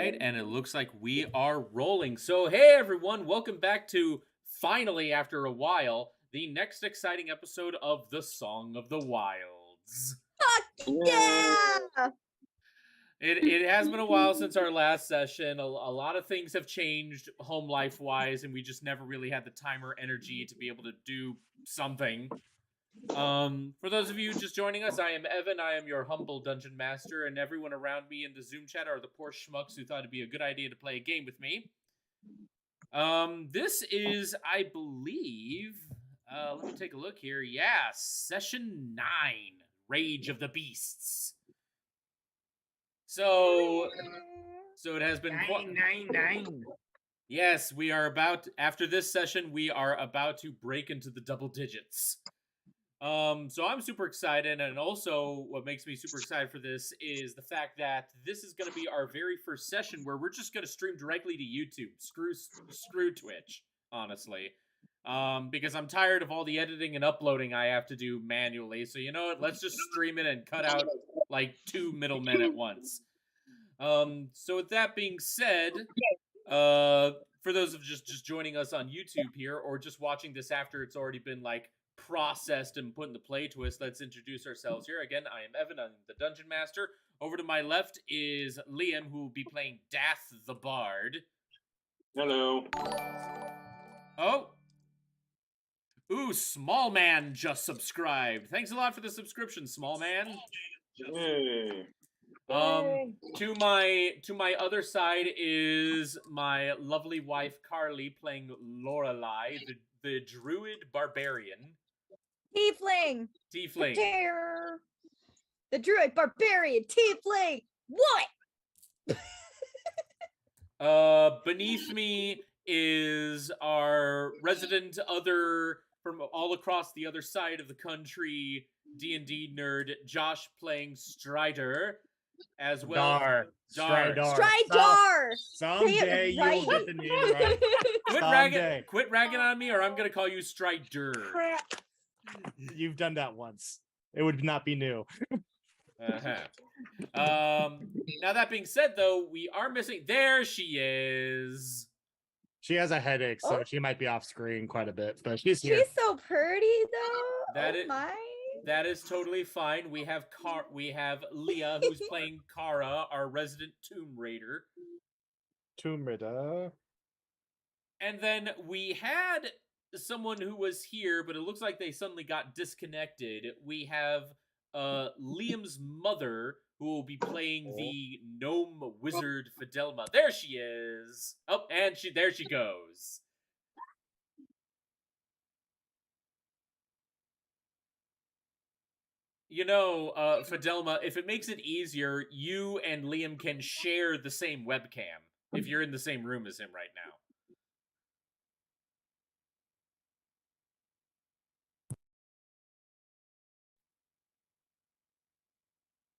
right, and it looks like we are rolling. So, hey everyone, welcome back to finally, after a while, the next exciting episode of The Song of the Wilds. Yeah! It has been a while since our last session. A lot of things have changed home life wise, and we just never really had the time or energy to be able to do something. For those of you just joining us, I am Evan. I am your humble dungeon master, and everyone around me in the Zoom chat are the poor schmucks who thought it'd be a good idea to play a game with me. This is, I believe, let me take a look here. Yeah, session 9, Rage of the Beasts. So it has been nine. Yes, we are about, after this session, we are about to break into the double digits. So I'm super excited, and also what makes me super excited for this is the fact that this is going to be our very first session where we're just going to stream directly to YouTube. Screw Twitch, honestly. Because I'm tired of all the editing and uploading I have to do manually. So you know what? Let's just stream it and cut out like 2 middlemen at once. So with that being said, for those of just joining us on YouTube here, or just watching this after it's already been like processed and put into play twist, let's introduce ourselves here. Again, I am Evan, I'm the Dungeon Master. Over to my left is Liam, who will be playing Dath the Bard. Hello. Oh! Ooh, Small Man just subscribed. Thanks a lot for the subscription, Small Man. Hey. To my other side is my lovely wife Carly playing Lorelei, the druid barbarian. Tiefling! Tiefling. Terror! The druid barbarian tiefling! What? Beneath me is our resident other from all across the other side of the country D&D nerd Josh playing Strider, as well. Stridar! Someday you will get the name right. Quit ragging on me, or I'm gonna call you Strider. You've done that once. It would not be new. Now that being said, though, we are missing. There she is. She has a headache, so she might be off screen quite a bit, but she's here. She's so pretty, though. That is totally fine. We have Leah, who's playing Kara, our resident Tomb Raider. Tomb Raider. And then we had someone who was here, but it looks like they suddenly got disconnected. We have Liam's mother, who will be playing the gnome wizard Fidelma. There she is. Oh, and there she goes. You know, Fidelma, if it makes it easier, you and Liam can share the same webcam if you're in the same room as him right now.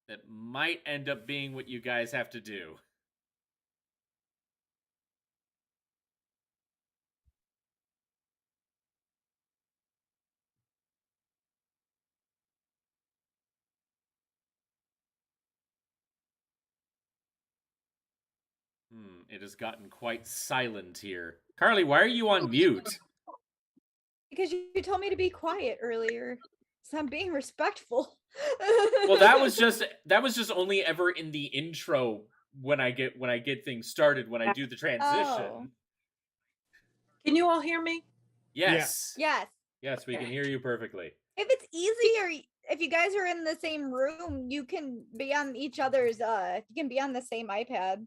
That might end up being what you guys have to do. It has gotten quite silent here. Carly, why are you on mute? Because you told me to be quiet earlier. So I'm being respectful. Well, that was just only ever in the intro when I get things started, when I do the transition. Oh. Can you all hear me? Yes. Yes. Yes, we can hear you perfectly. If it's easier, if you guys are in the same room, you can be on each other's you can be on the same iPad.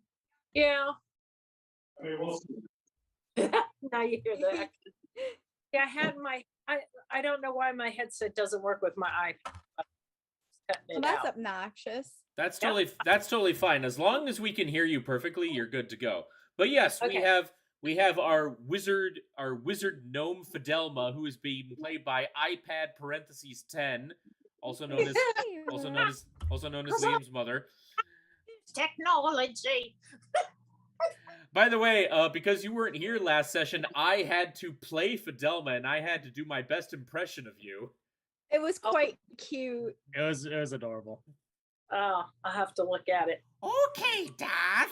Yeah. Now you hear that. Yeah, I had I don't know why my headset doesn't work with my iPad. Well, that's obnoxious. That's totally fine. As long as we can hear you perfectly, you're good to go. But yes, okay. we have our wizard gnome Fidelma, who is being played by iPad parentheses 10, also known as Liam's mother. Technology. By the way, because you weren't here last session, I had to play Fidelma, and I had to do my best impression of you. It was quite cute. It was adorable. Oh, I'll have to look at it. Okay, Dath.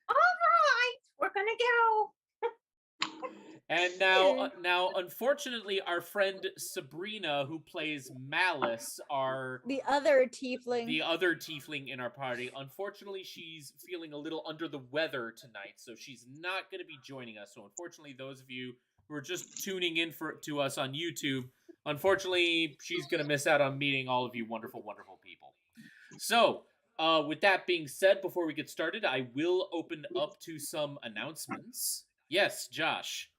All right, we're gonna go. And now, unfortunately, our friend Sabrina, who plays Malice, The other tiefling. the other tiefling in our party, unfortunately, she's feeling a little under the weather tonight, so she's not going to be joining us. So, unfortunately, those of you who are just tuning in to us on YouTube, unfortunately, she's going to miss out on meeting all of you wonderful, wonderful people. So, with that being said, before we get started, I will open up to some announcements. Yes, Josh.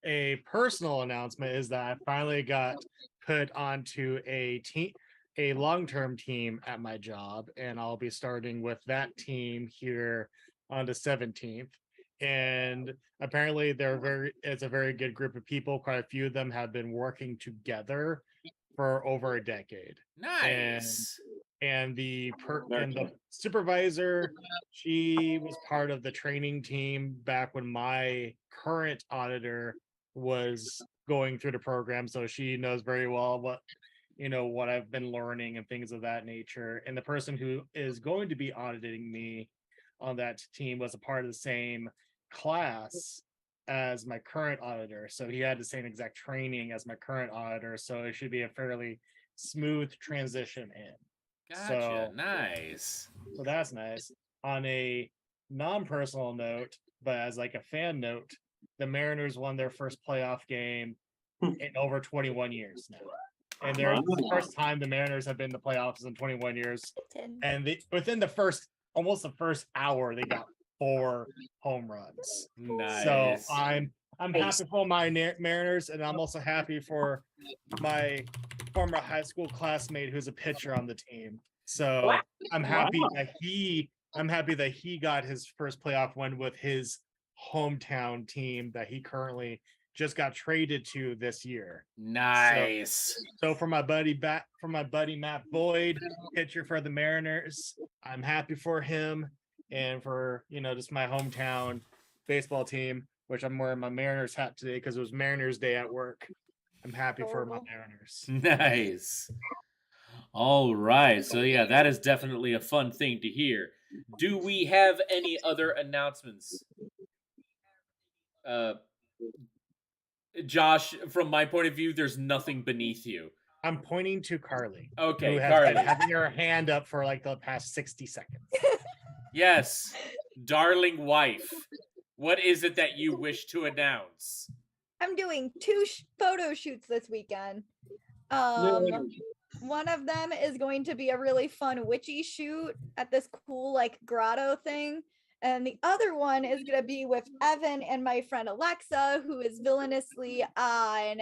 A personal announcement is that I finally got put onto a long-term team at my job, and I'll be starting with that team here on the 17th. And apparently it's a very good group of people. Quite a few of them have been working together for over a decade. Nice. And the supervisor, she was part of the training team back when my current auditor was going through the program, so she knows very well what I've been learning and things of that nature. And the person who is going to be auditing me on that team was a part of the same class as my current auditor, so he had the same exact training as my current auditor, so it should be a fairly smooth transition in. Gotcha. Nice. So that's nice. On a non-personal note, but as like a fan note, the Mariners won their first playoff game in over 21 years now. And there's the first time the Mariners have been in the playoffs in 21 years. And within almost the first hour, they got 4 home runs. Nice. So I'm happy for my Mariners, and I'm also happy for my former high school classmate who's a pitcher on the team. So I'm happy that he got his first playoff win with his hometown team that he currently just got traded to this year. Nice. So for my buddy Matt Boyd, pitcher for the Mariners, I'm happy for him, and for just my hometown baseball team, which I'm wearing my Mariners hat today because it was Mariners Day at work. I'm happy for my Mariners. Nice. All right. So yeah, that is definitely a fun thing to hear. Do we have any other announcements? Josh, from my point of view, there's nothing beneath you. I'm pointing to Carly. Okay, who has Carly. been having her hand up for like the past 60 seconds. Yes, darling wife. What is it that you wish to announce? I'm doing 2 photo shoots this weekend. One of them is going to be a really fun witchy shoot at this cool like grotto thing. And the other one is going to be with Evan and my friend Alexa, who is villainously on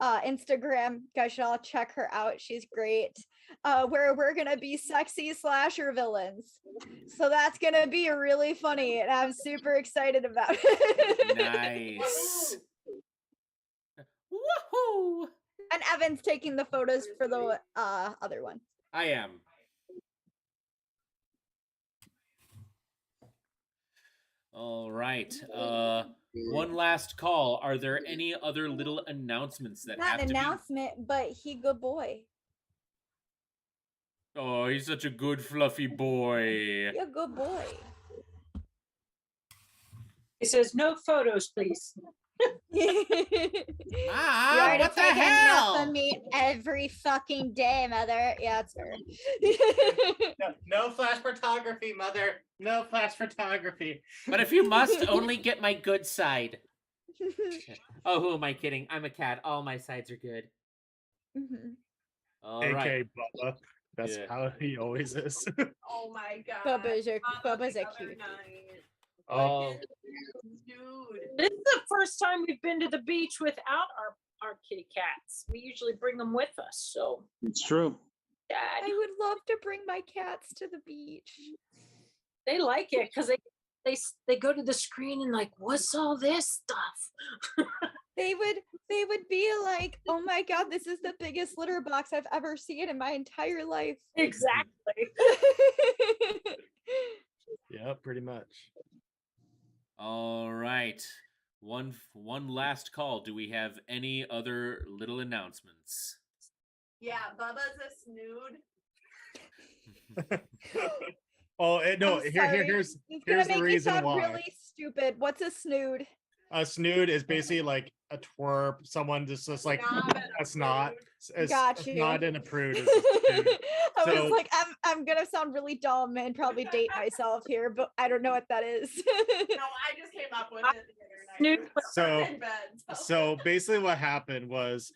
Instagram. Guys should all check her out. She's great. Where we're going to be sexy slasher villains. So that's going to be really funny. And I'm super excited about it. Nice. Woohoo! And Evan's taking the photos for the other one. I am. All right. One last call. Are there any other little announcements that Not have an to announcement, but he good boy. Oh, he's such a good fluffy boy. You're a good boy. He says, no photos, please. You Ah, already what the take a nap hell? on me every fucking day, mother. Yeah, it's her. No flash photography, mother. No flash photography. But if you must, only get my good side. Oh, who am I kidding? I'm a cat. All my sides are good. Mhm. All AK right. Bubba. That's Yeah. how he always is. Oh my god. Bubba's a cutie. Oh, Dude. This is the first time we've been to the beach without our kitty cats. We usually bring them with us. So It's true. I Dad, would love to bring my cats to the beach. they like it because they go to the screen and like, what's all this stuff? They would be like, oh my god, this is the biggest litter box I've ever seen in my entire life. Exactly. yeah, pretty much. All right. One last call. Do we have any other little announcements? Yeah, Bubba's a snood. Oh no! I'm Here's sorry. here's It's gonna the make me reason sound why. really stupid. What's a snood? A snood is basically like a twerp. Someone just like a snot. Got A you. snot and a prude is a snood. I So- was like, I'm gonna sound really dumb and probably date myself here, but I don't know what that is. No, I just came up with it the other night. So- In bed, So basically, what happened was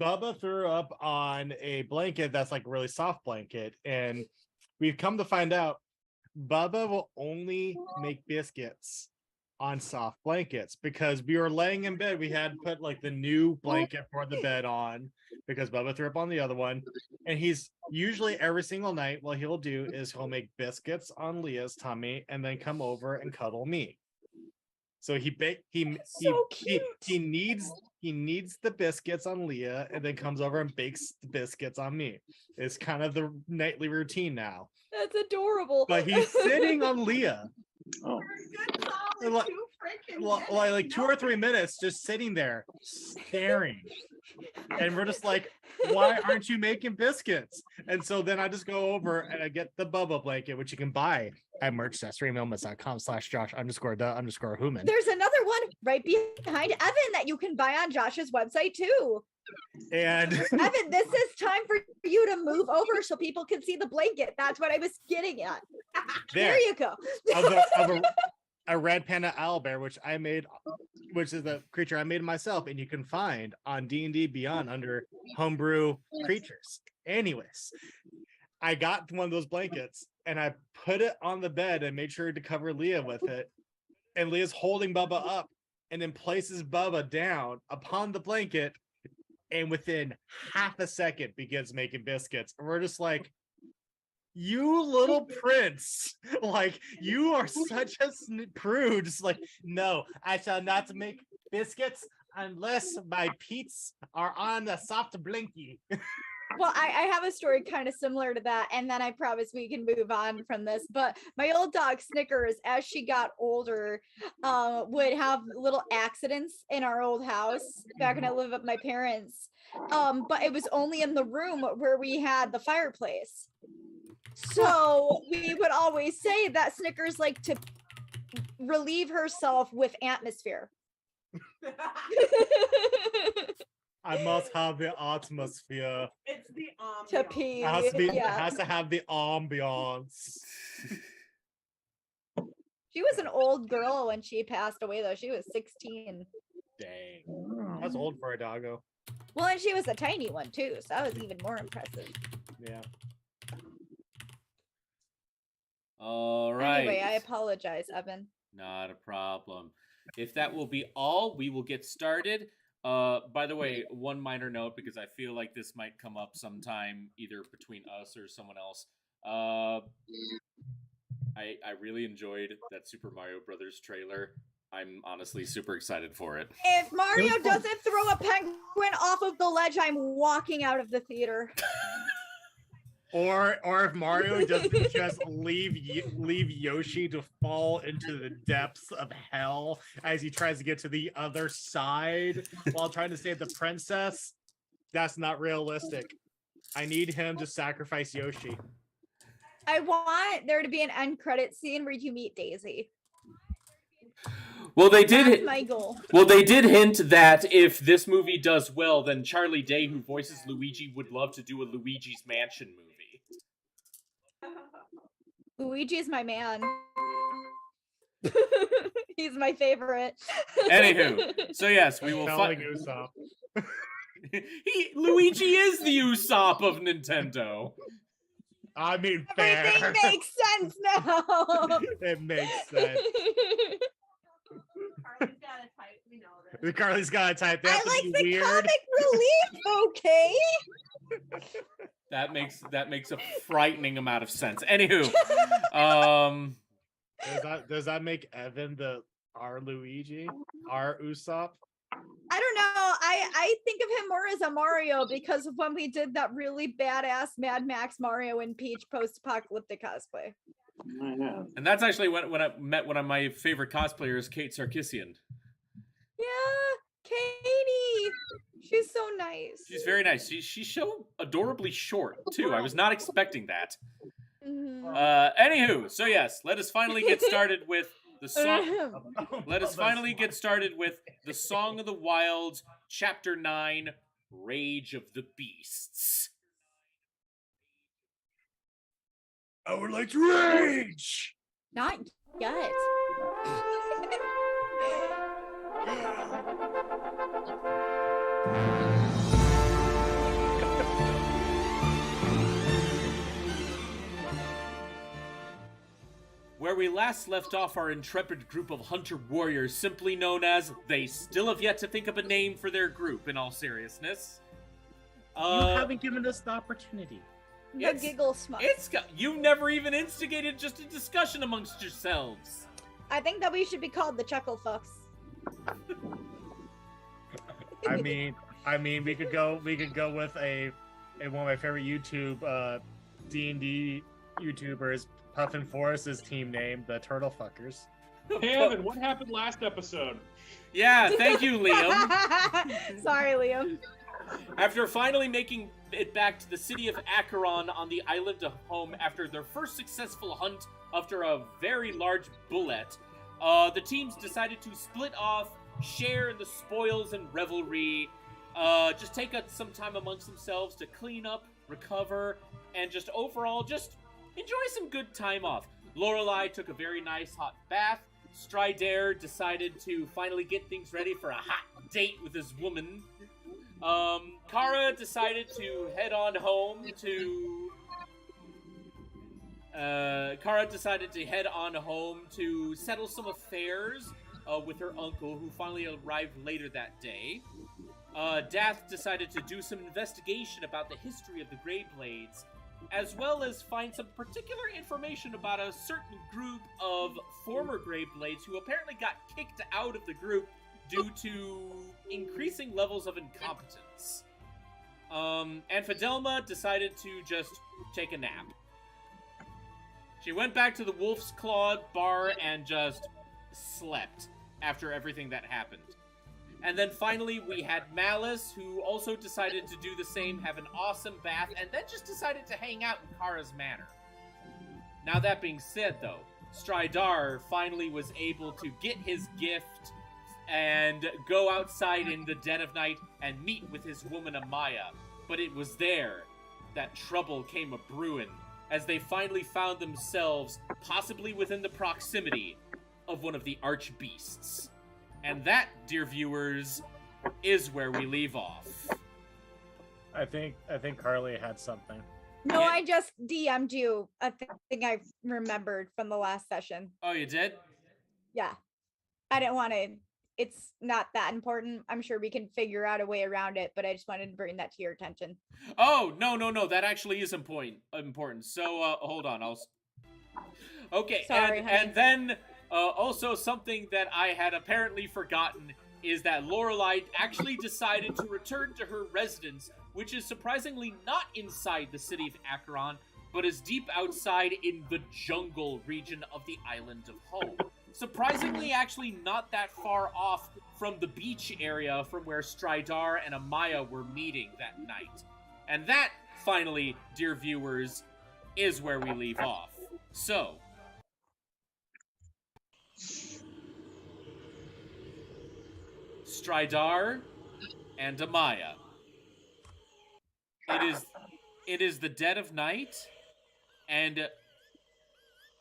Bubba threw up on a blanket that's like a really soft blanket, and we've come to find out Bubba will only make biscuits on soft blankets because we were laying in bed. We had put like the new blanket for the bed on because Bubba threw up on the other one. And he's usually every single night, what he'll do is he'll make biscuits on Leah's tummy and then come over and cuddle me. So So he needs the biscuits on Leah and then comes over and bakes the biscuits on me. It's kind of the nightly routine now. That's adorable. But he's sitting on Leah. For a good solid Like- 2 freaking Like minutes. 2 or 3 minutes just sitting there staring. And we're just like, why aren't you making biscuits? And so then I just go over and I get the Bubba blanket, which you can buy at merch.streamilments.com/Josh_the_Human. There's another one right behind Evan that you can buy on Josh's website too. And Evan, this is time for you to move over so people can see the blanket. That's what I was getting at. There you go. of a red panda owlbear, which I made, which is a creature I made myself, and you can find on D&D Beyond under homebrew creatures. Anyways, I got one of those blankets and I put it on the bed and made sure to cover Leah with it. And Leah's holding Bubba up and then places Bubba down upon the blanket, and within half a second begins making biscuits. And we're just like, you little prince, like you are such a prude. Just like, no, I shall not make biscuits unless my peats are on the soft blankie. Well, I have a story kind of similar to that, and then I promise we can move on from this. But my old dog Snickers, as she got older, would have little accidents in our old house back when I lived with my parents. But it was only in the room where we had the fireplace. So we would always say that Snickers liked to relieve herself with atmosphere. I must have the atmosphere. It's the To ambiance. pee. It has to be. Yeah. It has to have the ambiance. She was an old girl when she passed away, though. She was 16. Dang, that's old for a doggo. Well, and she was a tiny one, too. So that was even more impressive. Yeah. All right. Anyway, I apologize, Evan. Not a problem. If that will be all, we will get started. By the way, one minor note, because I feel like this might come up sometime either between us or someone else. I really enjoyed that Super Mario Brothers trailer. I'm honestly super excited for it. If Mario doesn't throw a penguin off of the ledge, I'm walking out of the theater. Or if Mario doesn't just leave Yoshi to fall into the depths of hell as he tries to get to the other side while trying to save the princess, that's not realistic. I need him to sacrifice Yoshi. I want there to be an end credit scene where you meet Daisy. Well, they That's did. my goal. Well, they did hint that if this movie does well, then Charlie Day, who voices Luigi, would love to do a Luigi's Mansion movie. Luigi's my man. He's my favorite. Anywho, so yes, we will Sound find. like Usopp. Luigi is the Usopp of Nintendo. I mean, fair. Everything makes sense now. It makes sense. Carly's got a type, we know this. The Carly's got to type that. I like the weird. comic relief, okay? That makes a frightening amount of sense. Anywho, Does that make Evan our Luigi, our Usopp? I don't know. I think of him more as a Mario because of when we did that really badass Mad Max Mario and Peach post-apocalyptic cosplay. and that's actually when I met one of my favorite cosplayers, Kate Sarkisian. Yeah, Katie. She's so nice. She's very nice. She's so adorably short too. I was not expecting that. Anywho, so yes, let us finally get started with the song. Let us finally get started with the Song of the Wilds, Chapter 9, Rage of the Beasts. I would like to rage. Not yet. Where we last left off our intrepid group of hunter warriors, simply known as They Still Have Yet to Think of a Name for their group, in all seriousness. You haven't given us the opportunity. The giggle smut. You never even instigated just a discussion amongst yourselves. I think that we should be called the Chuckle Fucks. I mean, we could go with a one of my favorite YouTube D&D YouTubers, Puff and Forrest's team name, the Turtle Fuckers. Hey Evan, what happened last episode? Yeah, thank you, Liam. Sorry, Liam. After finally making it back to the city of Acheron on the island of home after their first successful hunt after a very large bullet, the teams decided to split off, share in the spoils and revelry, just take some time amongst themselves to clean up, recover, and just overall just enjoy some good time off. Lorelei took a very nice hot bath. Strider decided to finally get things ready for a hot date with his woman. Kara decided to head on home to settle some affairs with her uncle, who finally arrived later that day. Dath decided to do some investigation about the history of the Greyblades, as well as find some particular information about a certain group of former Greyblades who apparently got kicked out of the group due to increasing levels of incompetence. And Fidelma decided to just take a nap. She went back to the Wolf's Claw bar and just slept after everything that happened. And then finally we had Malice, who also decided to do the same, have an awesome bath, and then just decided to hang out in Kara's manor. Now that being said, though, Stridar finally was able to get his gift and go outside in the dead of night and meet with his woman Amaya. But it was there that trouble came a-brewin', as they finally found themselves possibly within the proximity of one of the archbeasts. And that, dear viewers, is where we leave off. I think Carly had something. No, Yeah. I just DM'd you a thing I remembered from the last session. Oh, you did? Yeah. I didn't want to. It's not that important. I'm sure we can figure out a way around it, but I just wanted to bring that to your attention. Oh, no, that actually is important. So, hold on, Okay, Sorry, honey. and then, also something that I had apparently forgotten is that Lorelei actually decided to return to her residence, which is surprisingly not inside the city of Acheron, but is deep outside in the jungle region of the island of home. Surprisingly, actually not that far off from the beach area from where Stridar and Amaya were meeting that night. And that, finally, dear viewers, is where we leave off. So, Stridar and Amaya. It is the dead of night, and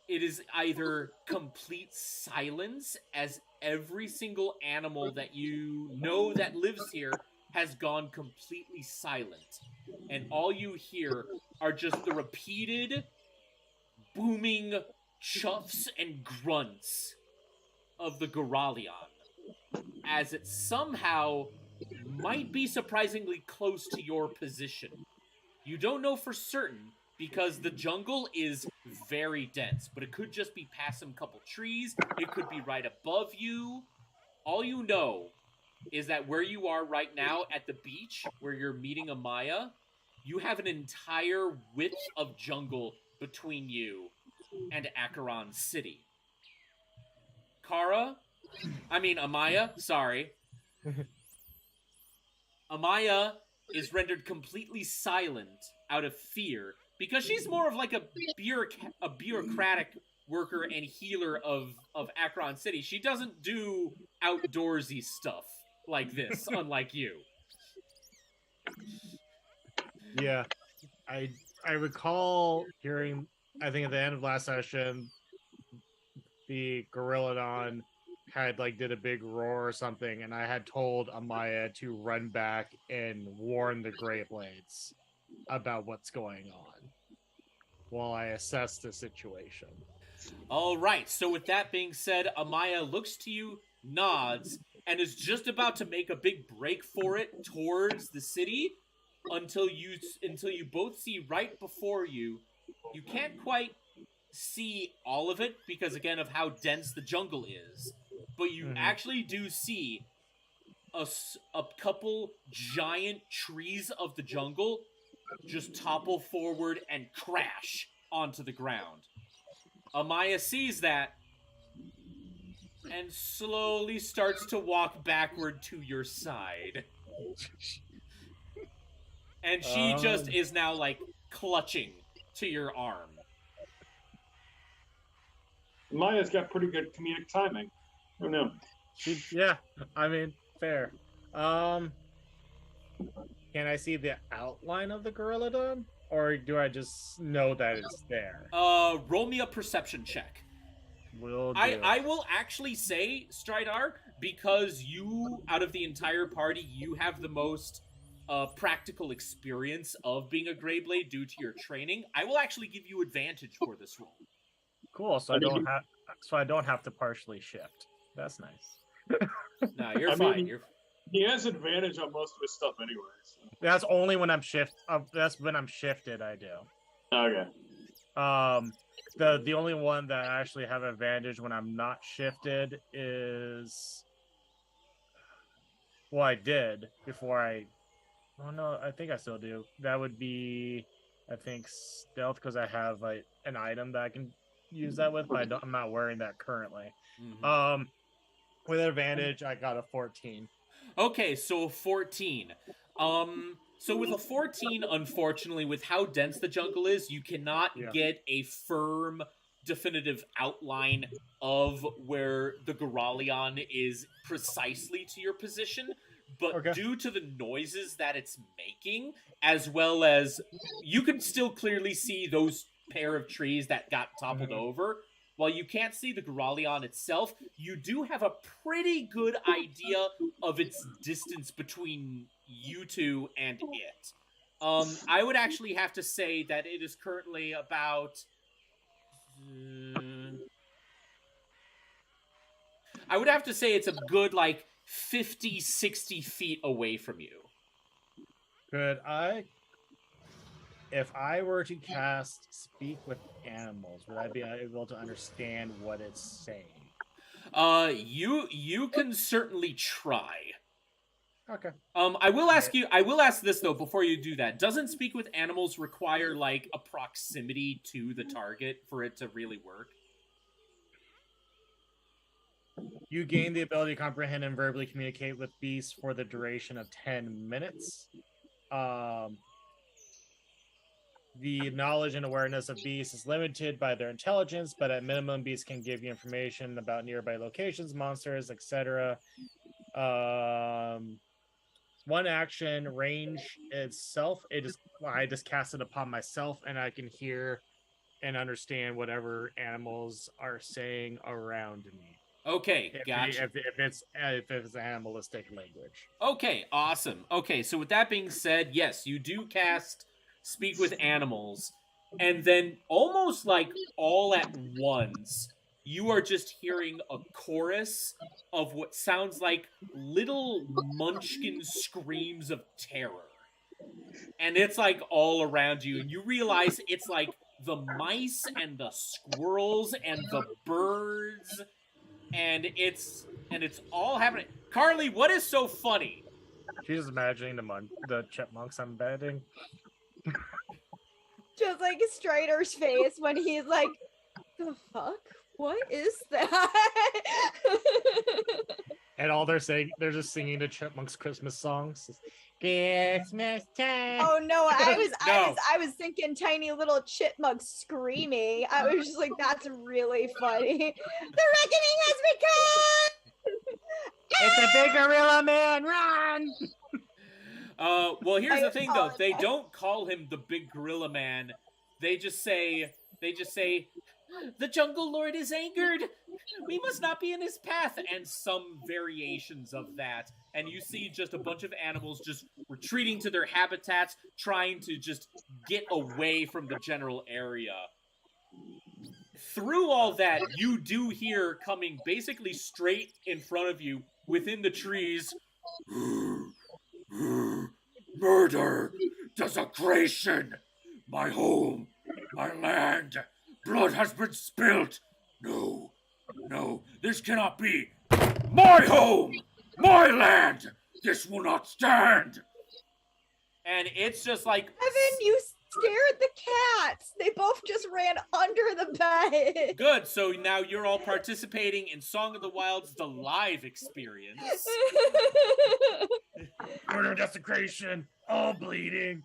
it is either complete silence, as every single animal that you know that lives here has gone completely silent. And all you hear are just the repeated booming chuffs and grunts of the Goralion, as it somehow might be surprisingly close to your position. You don't know for certain, because the jungle is very dense, but it could just be past some couple trees, it could be right above you. All you know is that where you are right now at the beach, where you're meeting Amaya, you have an entire width of jungle between you and Acheron City. Amaya, sorry. Amaya is rendered completely silent out of fear because she's more of like a bureaucratic worker and healer of Akron City. She doesn't do outdoorsy stuff like this, unlike you. Yeah, I recall hearing. I think at the end of last session, the Gorilladon had like did a big roar or something, and I had told Amaya to run back and warn the Grey Blades about what's going on while I assess the situation. All right, so with that being said, Amaya looks to you, nods, and is just about to make a big break for it towards the city until you both see right before you. You can't quite see all of it because again of how dense the jungle is, but you actually do see a couple giant trees of the jungle just topple forward and crash onto the ground. Amaya sees that and slowly starts to walk backward to your side. And she just is now like clutching to your arm. Maya's got pretty good comedic timing. Who knew? Yeah, I mean, fair. Can I see the outline of the Gorilladon? Or do I just know that it's there? Roll me a perception check. Will do. I will actually say, Stridar, because you, out of the entire party, you have the most practical experience of being a Greyblade due to your training, I will actually give you advantage for this roll. Cool, so I don't have to partially shift. That's nice. No, you're fine. He has advantage on most of his stuff anyway. So. That's only when I'm that's when I'm shifted, I do. Okay. The only one that I actually have advantage when I'm not shifted is, well, I did before I. Oh no, I think I still do. That would be, I think, stealth, because I have an item that I can use that with, but I'm not wearing that currently. Mm-hmm. With advantage, I got a 14. Okay, so 14. So with a 14, unfortunately, with how dense the jungle is, you cannot get a firm, definitive outline of where the Goralion is precisely to your position. But due to the noises that it's making, as well as you can still clearly see those pair of trees that got toppled over, while you can't see the Goralion itself, you do have a pretty good idea of its distance between you two and it. I would actually have to say that it is currently about... I would have to say it's a good, 50, 60 feet away from you. Could I... If I were to cast Speak with Animals, would I be able to understand what it's saying? You can certainly try. Okay. I will ask this though before you do that. Doesn't Speak with Animals require a proximity to the target for it to really work? You gain the ability to comprehend and verbally communicate with beasts for the duration of 10 minutes. The knowledge and awareness of beasts is limited by their intelligence, but at minimum, beasts can give you information about nearby locations, monsters, etc. One action range itself, I just cast it upon myself, and I can hear and understand whatever animals are saying around me. Okay, gotcha. If it's animalistic language. Okay, awesome. Okay, so with that being said, yes, you do cast Speak with Animals, and then almost all at once, you are just hearing a chorus of what sounds like little munchkin screams of terror. And it's all around you, and you realize it's the mice and the squirrels and the birds, and it's all happening. Carly, what is so funny? She's imagining the chipmunks, I'm betting. Just Strider's face when he's like, the fuck? What is that? And all they're just singing the chipmunks Christmas songs. Christmas time. Oh no, No. I was thinking tiny little chipmunks screaming. I was just like, that's really funny. The reckoning has begun. It's a big gorilla man, run! Well, here's the thing though. They okay. don't call him the big gorilla man. They just say, the jungle lord is angered. We must not be in his path, and some variations of that. And you see just a bunch of animals just retreating to their habitats, trying to just get away from the general area. Through all that, you do hear coming basically straight in front of you, within the trees, murder, desecration, my home, my land, blood has been spilt. No, this cannot be. My home, my land, this will not stand. And it's just like, Evan, you scared the cats. They both just ran under the bed. good, so now you're all participating in Song of the Wilds, the live experience. Murder, desecration, all bleeding.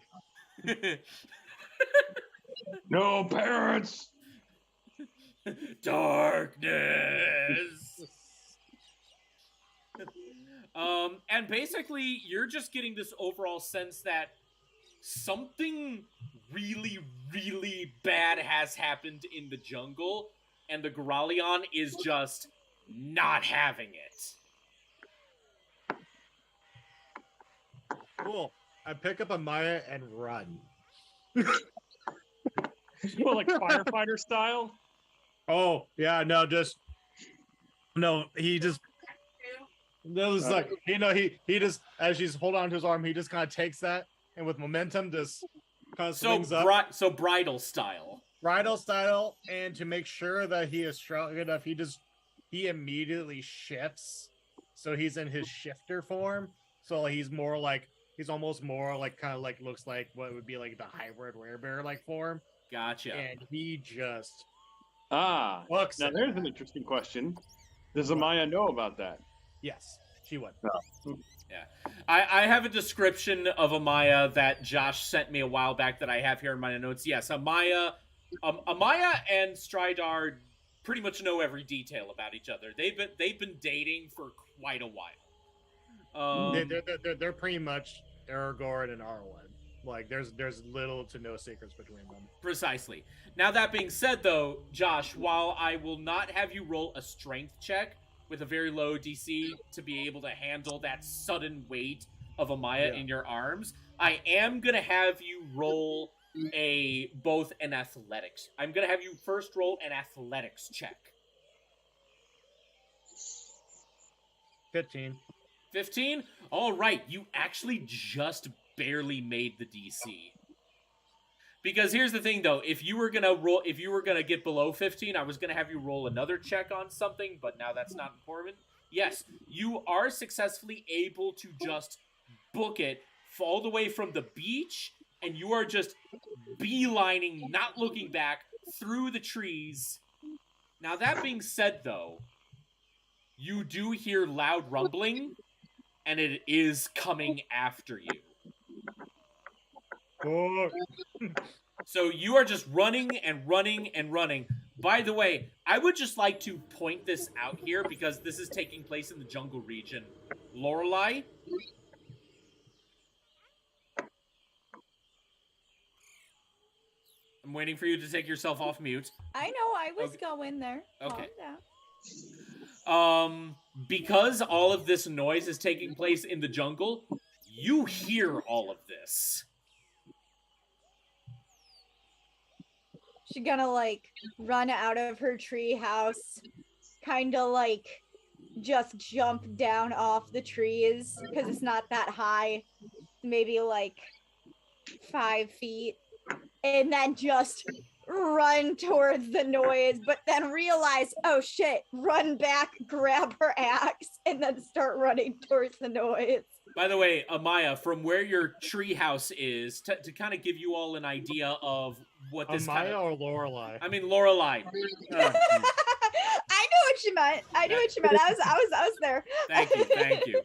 No parents. Darkness. And basically, you're just getting this overall sense that something really, really bad has happened in the jungle, and the Goralion is just not having it. Cool. I pick up a Maya and run. Well, like firefighter style. Oh, yeah, no, he just, no, it's like, he just, as she's holding on to his arm, he just kind of takes that, and with momentum, just kind of swings up. So bridal style. Bridal style, and to make sure that he is strong enough, he immediately shifts. So he's in his shifter form. So he's almost more like, kind of like, looks like what would be like the hybrid werebear like form. Gotcha. And he just Now there's an interesting question. Does Amaya know about that? Yes, she would. Yeah. I have a description of Amaya that Josh sent me a while back that I have here in my notes. Yes, Amaya and Stridar pretty much know every detail about each other. They've been dating for quite a while. They're pretty much Aragorn and Arwen. Like there's little to no secrets between them. Precisely. Now that being said, though, Josh, while I will not have you roll a strength check with a very low DC to be able to handle that sudden weight of Amaya in your arms, I am gonna have you roll an athletics. I'm gonna have you first roll an athletics check. 15. 15? All right, you actually just barely made the DC. Because here's the thing, though, if you were gonna get below 15, I was gonna have you roll another check on something, but now that's not important. Yes, you are successfully able to just book it all the way from the beach, and you are just beelining, not looking back, through the trees. Now, that being said, though, you do hear loud rumbling, and it is coming after you. Oh. So you are just running and running and running. By the way, I would just like to point this out here because this is taking place in the jungle region. Lorelei? I'm waiting for you to take yourself off mute. I know, I was going there. Okay. Calm down. Because all of this noise is taking place in the jungle, you hear all of this. She's gonna like run out of her tree house, kind of like just jump down off the trees because it's not that high, maybe like 5 feet, and then just run towards the noise, but then realize, oh shit, run back, grab her axe, and then start running towards the noise. By the way, Amaya, from where your treehouse is, to kind of give you all an idea of what this Amaya or Lorelei? I mean, Lorelei. I knew what you meant. I knew what you meant. I was there. Thank you.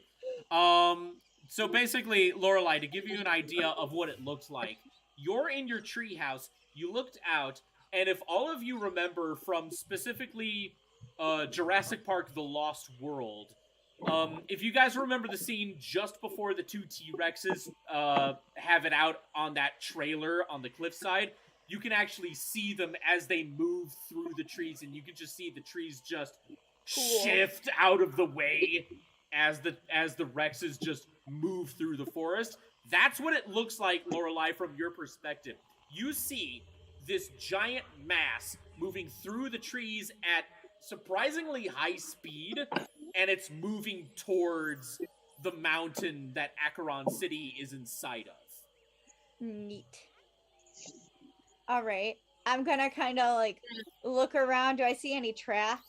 So basically, Lorelai, to give you an idea of what it looks like, you're in your treehouse. You looked out, and if all of you remember from specifically Jurassic Park: The Lost World, if you guys remember the scene just before the two T-Rexes have it out on that trailer on the cliffside, you can actually see them as they move through the trees, and you can just see the trees just shift out of the way as the Rexes just move through the forest. That's what it looks like, Lorelai, from your perspective. You see this giant mass moving through the trees at surprisingly high speed, and it's moving towards the mountain that Acheron City is inside of. Neat. All right. I'm gonna kind of like look around. Do I see any traps?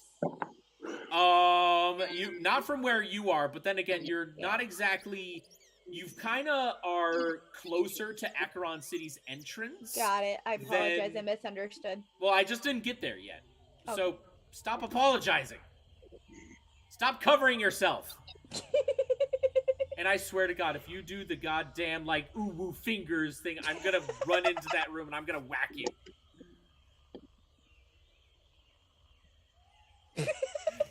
You not from where you are, but then again, you're not exactly. You kind of are closer to Acheron City's entrance. Got it. I apologize. I misunderstood. Well, I just didn't get there yet. Okay. So stop apologizing. Stop covering yourself. And I swear to God, if you do the goddamn, like, ooh-woo fingers thing, I'm gonna run into that room and I'm gonna whack you.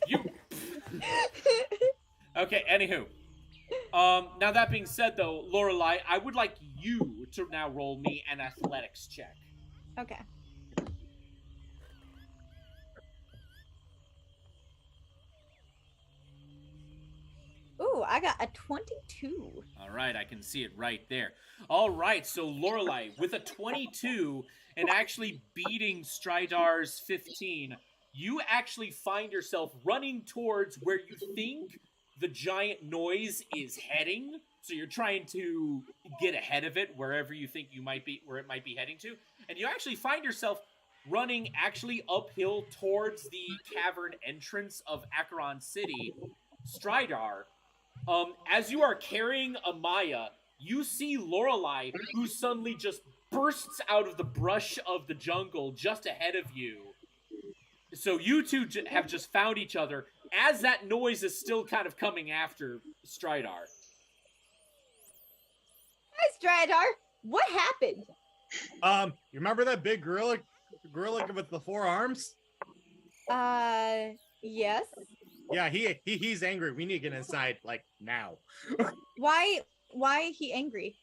You... Okay, anywho. Now that being said, though, Lorelai, I would like you to now roll me an athletics check. Okay. Ooh, I got a 22. All right, I can see it right there. All right, so Lorelai, with a 22 and actually beating Stridar's 15, you actually find yourself running towards where you think the giant noise is heading. So you're trying to get ahead of it wherever you think you might be, where it might be heading to. And you actually find yourself running actually uphill towards the cavern entrance of Acheron City. Stridar, as you are carrying Amaya, you see Lorelai, who suddenly just bursts out of the brush of the jungle just ahead of you. So you two have just found each other as that noise is still kind of coming after Stridar. Hi, Stridar. What happened? You remember that big gorilla with the 4 arms? Yes. Yeah, he's angry. We need to get inside, like, now. Why he angry?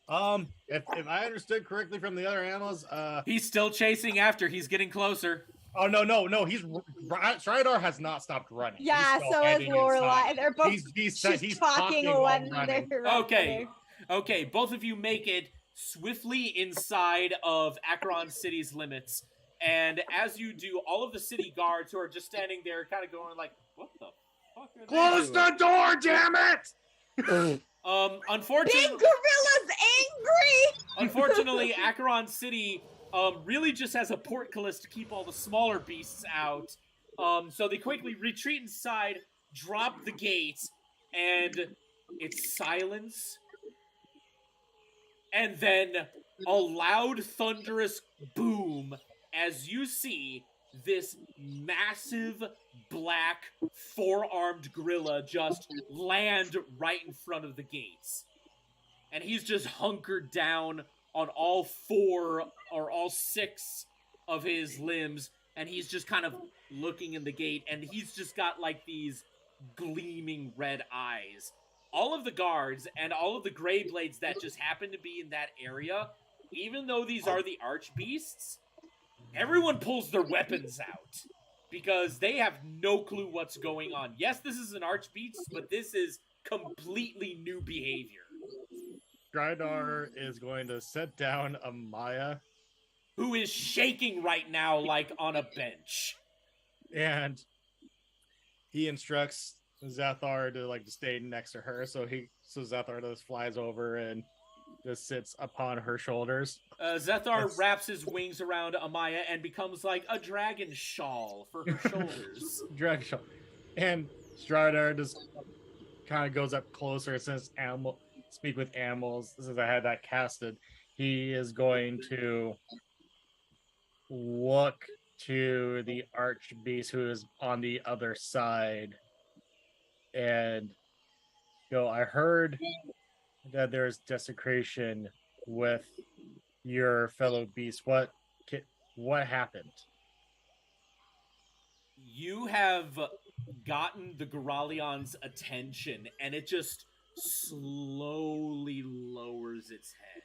If I understood correctly from the other animals, He's still chasing after. He's getting closer. oh no, Stridar has not stopped running. Yeah, so is Lorelai. They're both he's talking when while they're running. Okay. Okay, both of you make it swiftly inside of Acheron City's limits. And as you do, all of the city guards who are just standing there kind of going like, what the fuck are Close they doing? the door, damn it! Unfortunately, Big Gorilla's angry! Unfortunately, Acheron City really just has a portcullis to keep all the smaller beasts out. So they quickly retreat inside, drop the gates, and it's silence. And then a loud, thunderous boom as you see this massive black 4-armed gorilla just land right in front of the gates. And he's just hunkered down on all 4 or all 6 of his limbs, and he's just kind of looking in the gate, and he's just got like these gleaming red eyes. All of the guards and all of the gray blades that just happen to be in that area, even though these are the archbeasts, everyone pulls their weapons out because they have no clue what's going on. Yes, this is an archbeast, but this is completely new behavior. Stridar is going to set down Amaya, who is shaking right now like on a bench. and he instructs Zathar to stay next to her. So Zathar just flies over and just sits upon her shoulders. Zathar wraps his wings around Amaya and becomes like a dragon shawl for her shoulders. Dragon shawl. And Stridar just kind of goes up closer since speak with animals. Since I had that casted, he is going to look to the archbeast who is on the other side and go, I heard that there's desecration with your fellow beasts. What happened? You have gotten the Goralion's attention, and it just slowly lowers its head.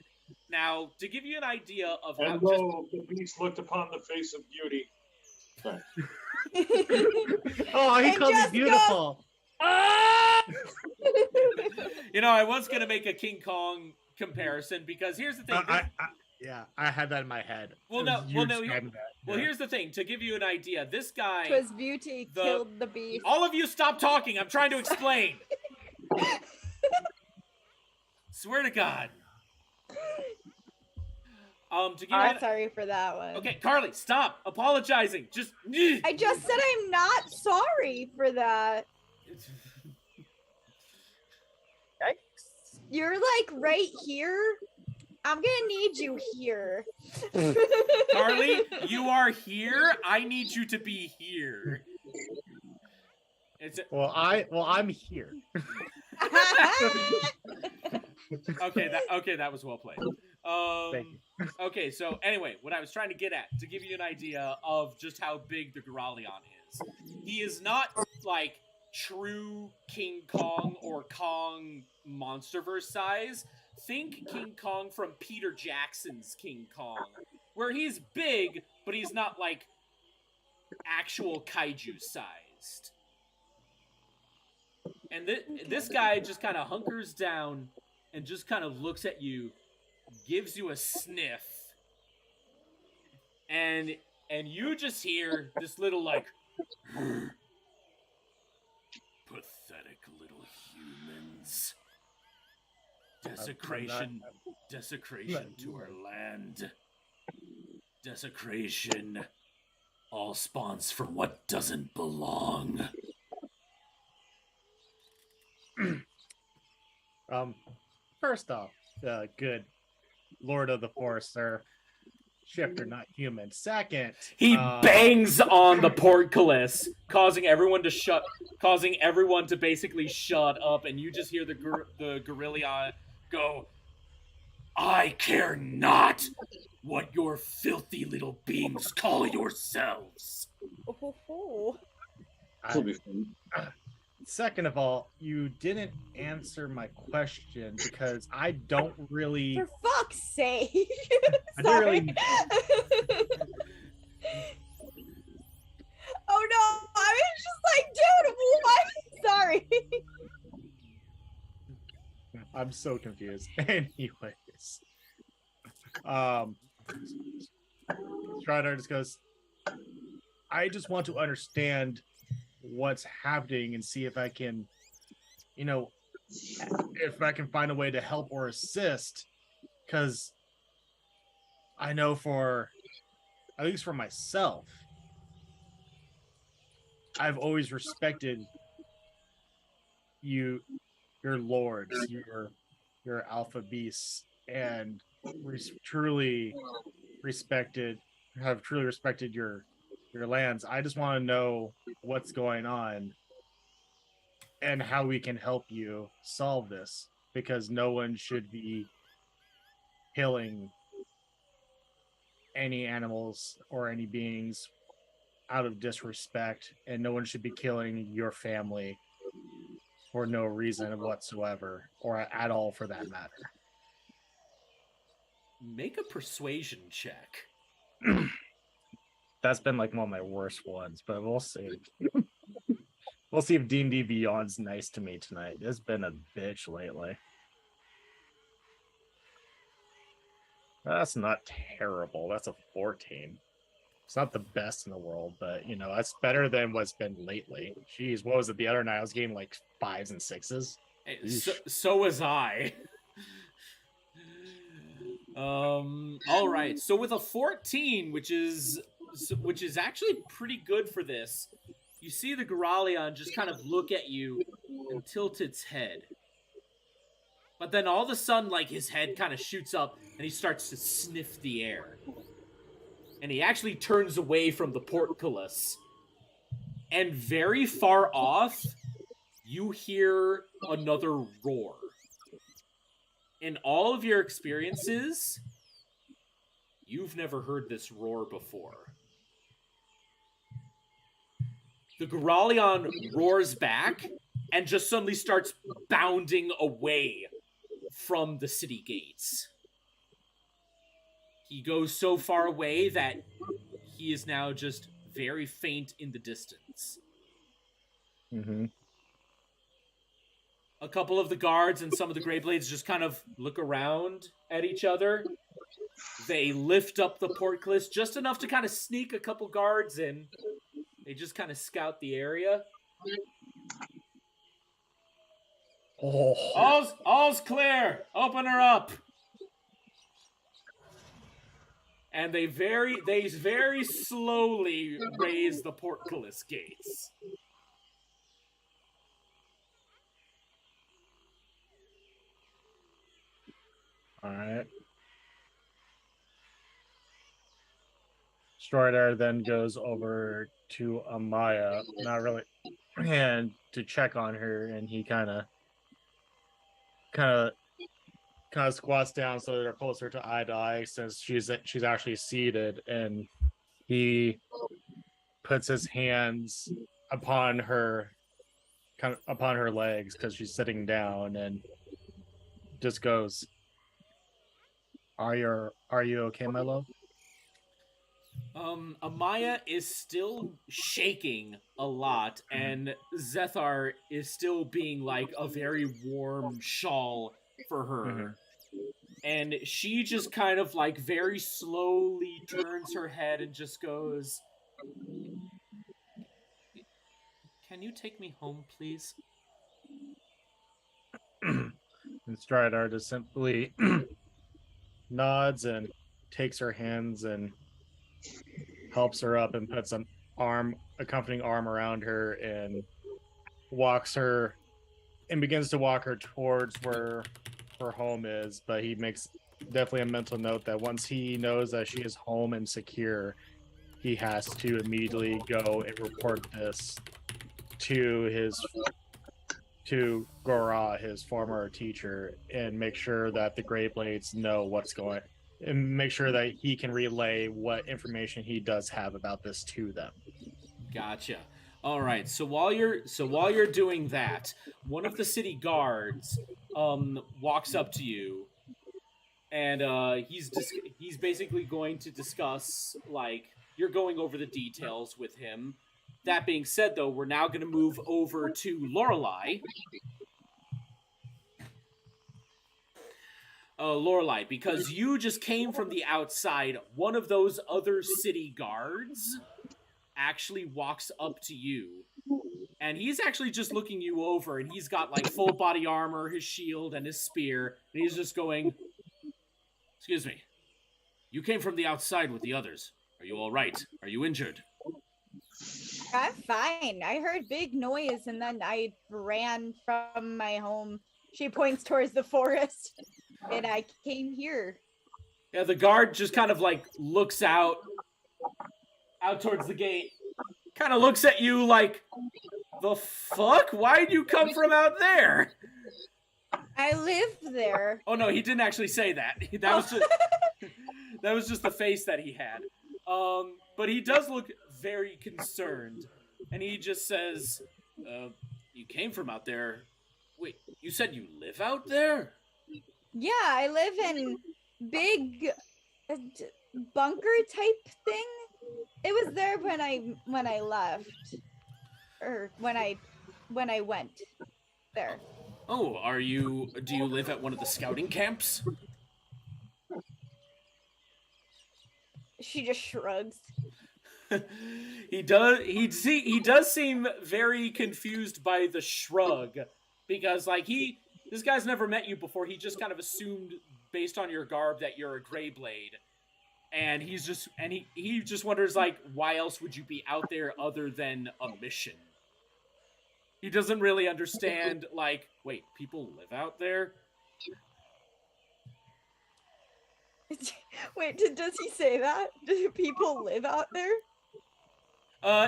Now, to give you an idea of how And lo, the beast looked upon the face of beauty. Sorry. Oh, he And called me just beautiful. you know, I was gonna make a King Kong comparison because here's the thing. I had that in my head. Well, It was no, you no. describing that. Well, Yeah. here's the thing. To give you an idea, this guy. Twas beauty killed the beast. All of you, stop talking. I'm trying to explain. Swear to God. To give you I'm sorry for that one. Okay, Carly, stop apologizing. Just. I just said I'm not sorry for that. Yikes. You're like right here. I'm gonna need you here. Carly, you are here. I need you to be here. Well, I'm here. Okay, that was well played. Thank you. Okay, so anyway, what I was trying to get at, to give you an idea of just how big the Goralion is, he is not like true King Kong or Kong Monsterverse size. Think King Kong from Peter Jackson's King Kong, where he's big, but he's not like actual kaiju sized. And this guy just kind of hunkers down and just kind of looks at you, gives you a sniff, and you just hear this little like pathetic little humans. Desecration to our land. Desecration all spawns from what doesn't belong. First off, good Lord of the Forest, sir. Shifter, not human. Second, He bangs on the portcullis, causing everyone to basically shut up, and you just hear the gorilla go, "I care not what your filthy little beings call yourselves." Oh. This will be fun. Second of all, you didn't answer my question because I don't really. For fuck's sake! I don't really. Oh no! I was just like, dude, what? Sorry. I'm so confused. Anyways, Strider just goes, I just want to understand what's happening and see if I can, if I can find a way to help or assist, because I know at least for myself, I've always respected your lords, your alpha beasts, and truly respected your lands. I just want to know what's going on and how we can help you solve this, because no one should be killing any animals or any beings out of disrespect, and no one should be killing your family for no reason whatsoever, or at all for that matter. Make a persuasion check. That's been like one of my worst ones, but we'll see. We'll see if D&D Beyond's nice to me tonight. It's been a bitch lately. That's not terrible. That's a 14. It's not the best in the world, but that's better than what's been lately. Jeez, what was it the other night? I was getting like 5s and 6s. Hey, so was I. All right. So with a 14, which is actually pretty good for this, you see the Goralion just kind of look at you and tilt its head. But then all of a sudden, like, his head kind of shoots up and he starts to sniff the air. And he actually turns away from the portcullis. And very far off, you hear another roar. in all of your experiences, you've never heard this roar before. The Goralion roars back and just suddenly starts bounding away from the city gates. He goes so far away that he is now just very faint in the distance. Mm-hmm. A couple of the guards and some of the Greyblades just kind of look around at each other. They lift up the portcullis just enough to kind of sneak a couple guards in. They just kind of scout the area. Oh. All's clear. Open her up. And they very slowly raise the portcullis gates. All right. Strider then goes over to Amaya, not really, and to check on her, and he kind of squats down so they're closer to eye, since she's actually seated, and he puts his hands upon her legs because she's sitting down, and just goes, Are you okay, my love? Amaya is still shaking a lot, and Zethar is still being like a very warm shawl for her. Mm-hmm. And she just kind of like very slowly turns her head and just goes, "Can you take me home, please?" And Stridar just simply nods and takes her hands and helps her up and puts an accompanying arm around her and walks her and begins to walk her towards where her home is. But he makes definitely a mental note that once he knows that she is home and secure, he has to immediately go and report this to Gora, his former teacher, and make sure that the Greyblades know what's going, and make sure that he can relay what information he does have about this to them. Gotcha. All right. So while you're doing that, one of the city guards walks up to you, and he's basically going to discuss, like, you're going over the details with him. That being said, though, we're now going to move over to Lorelei. Lorelei, because you just came from the outside, one of those other city guards actually walks up to you. And he's actually just looking you over, and he's got, like, full body armor, his shield, and his spear. And he's just going, "Excuse me. You came from the outside with the others. Are you all right? Are you injured?" I'm fine. I heard big noise and then I ran from my home. She points towards the forest and I came here. Yeah, the guard just kind of like looks out towards the gate, kind of looks at you like, "The fuck? Why'd you come from out there?" I live there. Oh no, he didn't actually say that. That was just the face that he had. But he does look very concerned, and he just says, "You came from out there. Wait, you said you live out there?" Yeah, I live in big bunker type thing. It was there when I left, or when I went there. Oh, do you live at one of the scouting camps? She just shrugs. He does seem very confused by the shrug, because like this guy's never met you before. He just kind of assumed based on your garb that you're a Greyblade. And he just wonders, like, why else would you be out there other than a mission? He doesn't really understand, like, wait, people live out there? Wait, does he say that? Do people live out there?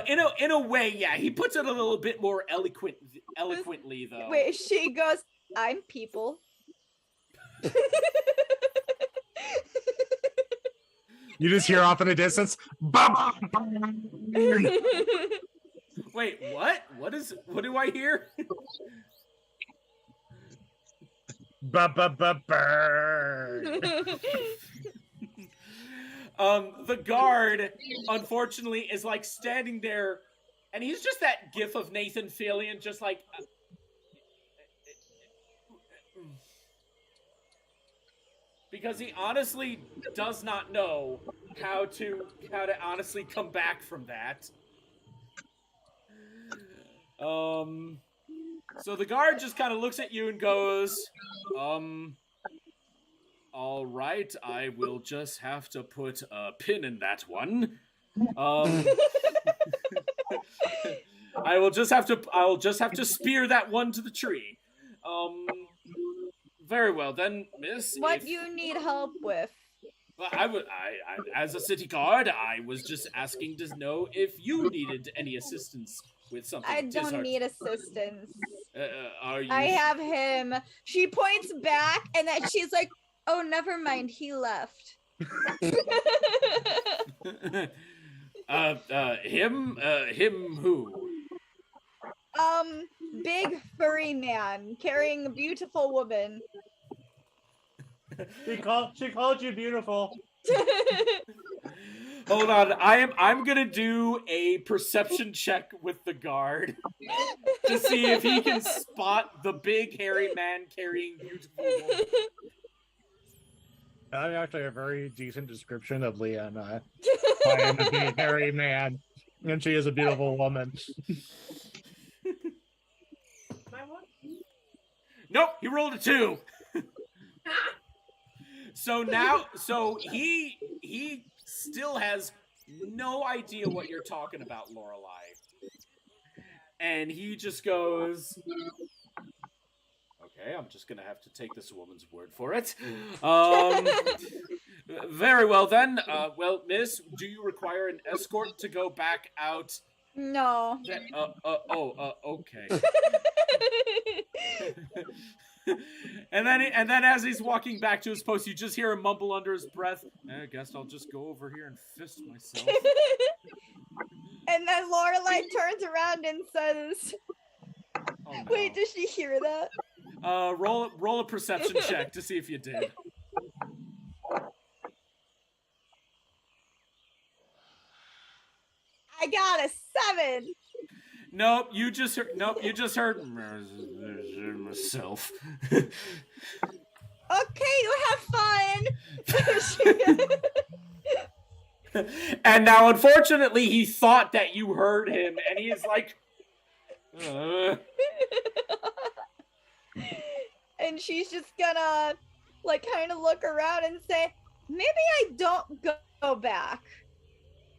In a way, yeah. He puts it a little bit more eloquently, though. Wait, she goes, "I'm people." You just hear off in the distance. Wait, what? What do I hear? Burn. The guard, unfortunately, is like standing there, and he's just that gif of Nathan Fillion, just like. Because he honestly does not know how to honestly come back from that. So the guard just kind of looks at you and goes, all right, I will just have to put a pin in that one. I'll just have to spear that one to the tree. Very well then, miss. What you need help with? Well, I as a city guard, I was just asking to know if you needed any assistance with something. I don't need assistance. Are you? I have him. She points back, and then she's like, "Oh, never mind. He left." Him who? Big furry man carrying a beautiful woman. She called you beautiful. Hold on, I'm gonna do a perception check with the guard to see if he can spot the big hairy man carrying beautiful woman. That's actually a very decent description of Leanna. I am a big hairy man, and she is a beautiful woman. Nope, he rolled a 2. So he still has no idea what you're talking about, Lorelei. And he just goes, okay, I'm just gonna have to take this woman's word for it. Very well then. Well, miss, do you require an escort to go back out? No. Okay. And then as he's walking back to his post, you just hear him mumble under his breath, I guess I'll just go over here and fist myself. And then Lorelai turns around and says, Oh, no. wait, does she hear that? Roll a perception check to see if you did. I got a 7. Nope, you just heard myself. Okay, you have fun. And now, unfortunately, he thought that you heard him, and he is like, And she's just gonna, like, kind of look around and say, maybe I don't go back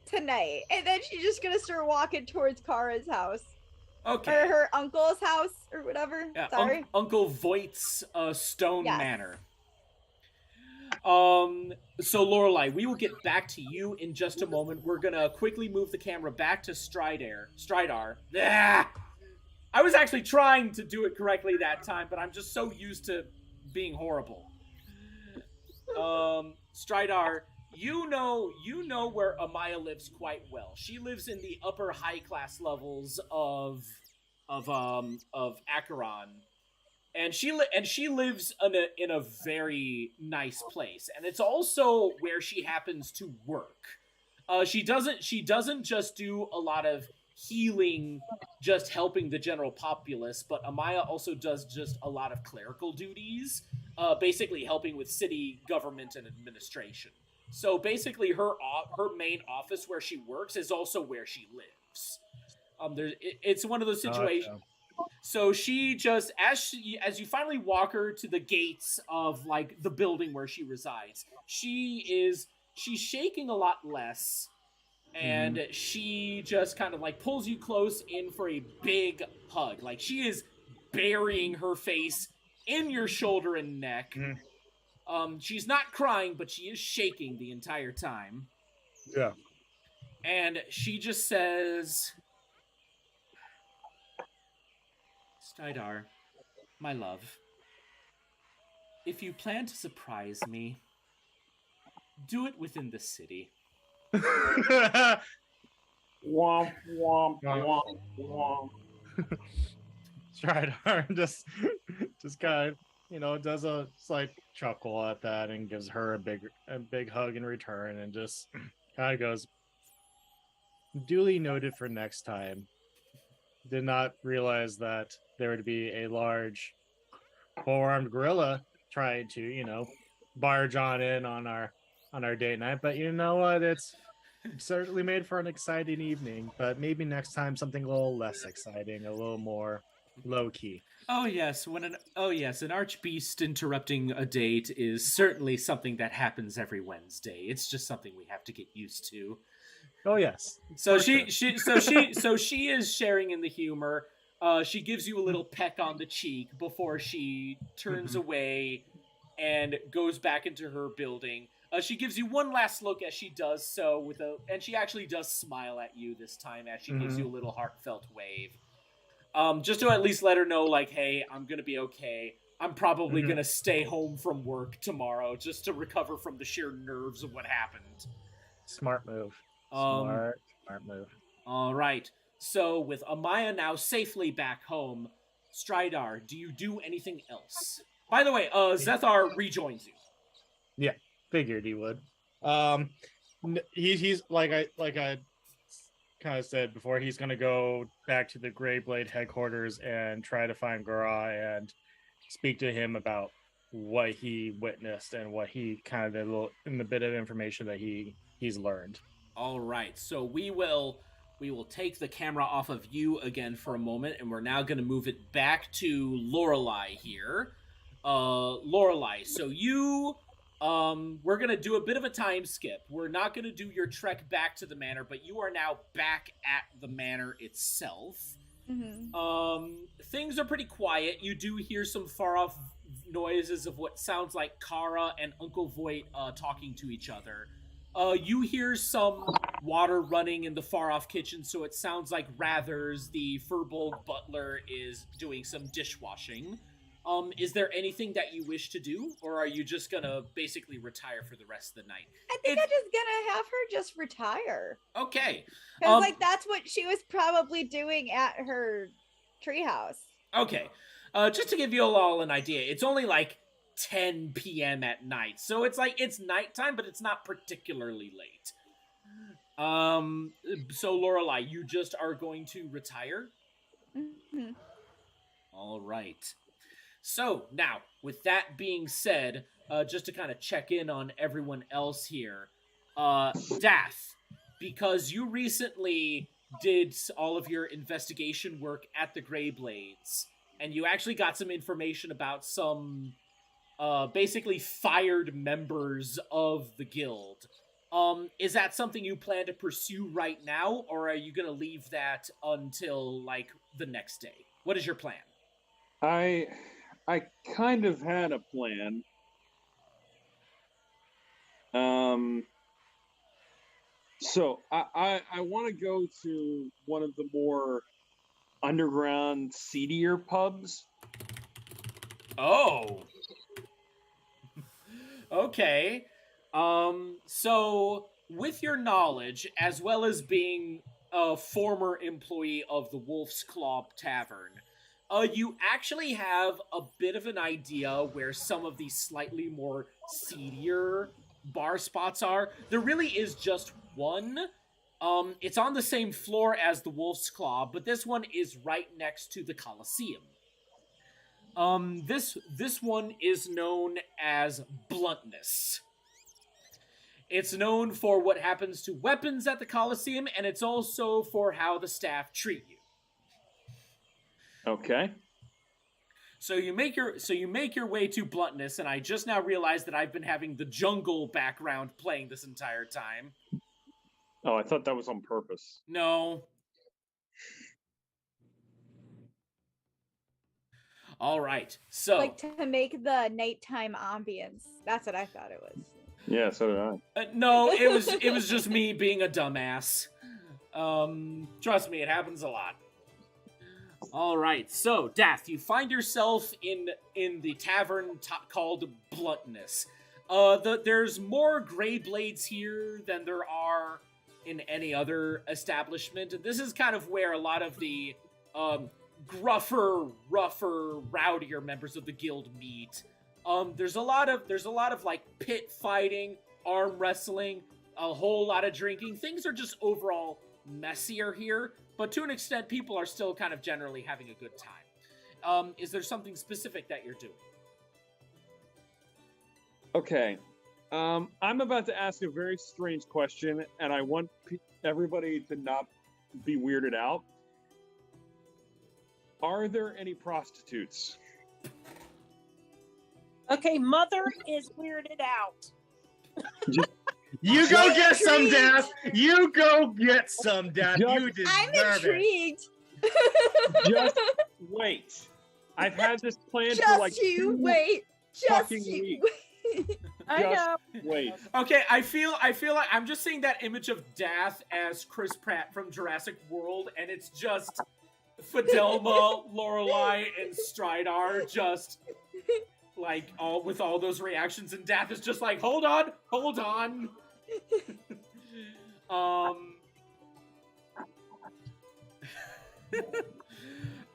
tonight. And then she's just gonna start walking towards Kara's house. Okay. Or her uncle's house, or whatever. Yeah, Sorry. Uncle Voight's Stone Yes. Manor. So Lorelei, we will get back to you in just a moment. We're gonna quickly move the camera back to Stridar. Ah! I was actually trying to do it correctly that time, but I'm just so used to being horrible. Stridar, you know where Amaya lives quite well. She lives in the upper high class levels of Acheron. And she lives in a very nice place, and it's also where she happens to work. She doesn't just do a lot of healing, just helping the general populace, but Amaya also does just a lot of clerical duties, basically helping with city government and administration. So basically, her main office where she works is also where she lives. It's one of those situations. So she just, as you finally walk her to the gates of like the building where she resides, she's shaking a lot less, and she just kind of like pulls you close in for a big hug. Like she is burying her face in your shoulder and neck. She's not crying, but she is shaking the entire time. Yeah. And she just says, Stridar, my love, if you plan to surprise me, do it within the city. Womp, womp, womp, womp. Stridar just kind of, does a slight chuckle at that and gives her a big hug in return and just kind of goes, duly noted for next time. Did not realize that there would be a large four-armed gorilla trying to, barge on in on our date night. But you know what? It's certainly made for an exciting evening. But maybe next time something a little less exciting, a little more low key. Oh yes, an archbeast interrupting a date is certainly something that happens every Wednesday. It's just something we have to get used to. Oh yes. So she is sharing in the humor. She gives you a little peck on the cheek before she turns away and goes back into her building. She gives you one last look as she does so and she actually does smile at you this time as she gives you a little heartfelt wave. Just to at least let her know, like, hey, I'm gonna be okay. I'm probably gonna stay home from work tomorrow just to recover from the sheer nerves of what happened. Smart move. Smart move. All right. So with Amaya now safely back home, Stridar, do you do anything else? By the way, Zethar rejoins you. Yeah, figured he would. He's like I kind of said before, he's gonna go back to the Greyblade headquarters and try to find Gura and speak to him about what he witnessed and what he kind of the bit of information that he's learned. All right, so we will take the camera off of you again for a moment, and we're now going to move it back to Lorelei here. Lorelei, so you, we're going to do a bit of a time skip. We're not going to do your trek back to the manor, but you are now back at the manor itself. Things are pretty quiet. You do hear some far-off noises of what sounds like Kara and Uncle Voight talking to each other. You hear some water running in the far-off kitchen, so it sounds like Rathers, the Furbolg butler, is doing some dishwashing. Is there anything that you wish to do, or are you just gonna basically retire for the rest of the night? I think I'm just gonna have her just retire. Okay. Because, that's what she was probably doing at her treehouse. Okay. Just to give you all an idea, it's only like 10 p.m. at night. So it's like, it's nighttime, but it's not particularly late. So Lorelei, you just are going to retire? All right. So now, with that being said, just to kind of check in on everyone else here, Dath, because you recently did all of your investigation work at the Greyblades, and you actually got some information about some basically fired members of the guild. Is that something you plan to pursue right now, or are you going to leave that until, like, the next day? What is your plan? I kind of had a plan. So I want to go to one of the more underground, seedier pubs. Oh. Okay. So with your knowledge, as well as being a former employee of the Wolf's Claw Tavern, you actually have a bit of an idea where some of these slightly more seedier bar spots are. There really is just one. It's on the same floor as the Wolf's Claw, but this one is right next to the Coliseum. This one is known as Bluntness. It's known for what happens to weapons at the Coliseum, and it's also for how the staff treat you. Okay. So you make your way to Bluntness, and I just now realized that I've been having the jungle background playing this entire time. Oh, I thought that was on purpose. No. All right. So like to make the nighttime ambience. That's what I thought it was. Yeah, so did I. No, it was just me being a dumbass. Trust me, it happens a lot. All right, so Dath, you find yourself in the tavern called Bluntness. There's more gray blades here than there are in any other establishment. This is kind of where a lot of the gruffer, rougher, rowdier members of the guild meet. There's a lot of like pit fighting, arm wrestling, a whole lot of drinking. Things are just overall messier here, but to an extent, people are still kind of generally having a good time. Is there something specific that you're doing? Okay. I'm about to ask a very strange question, and I want everybody to not be weirded out. Are there any prostitutes? Okay, Mother is weirded out. You go get some, Death. You go get some, Death. You deserve I'm it. intrigued. Just wait. I've had this plan Just for like you 2 wait. Just fucking you weeks. wait. I Just know. wait. Okay, I feel like I'm just seeing that image of Dath as Chris Pratt from Jurassic World, and it's just Fidelma, Lorelei, and Stridar just like all those reactions, and Dath is just like, hold on.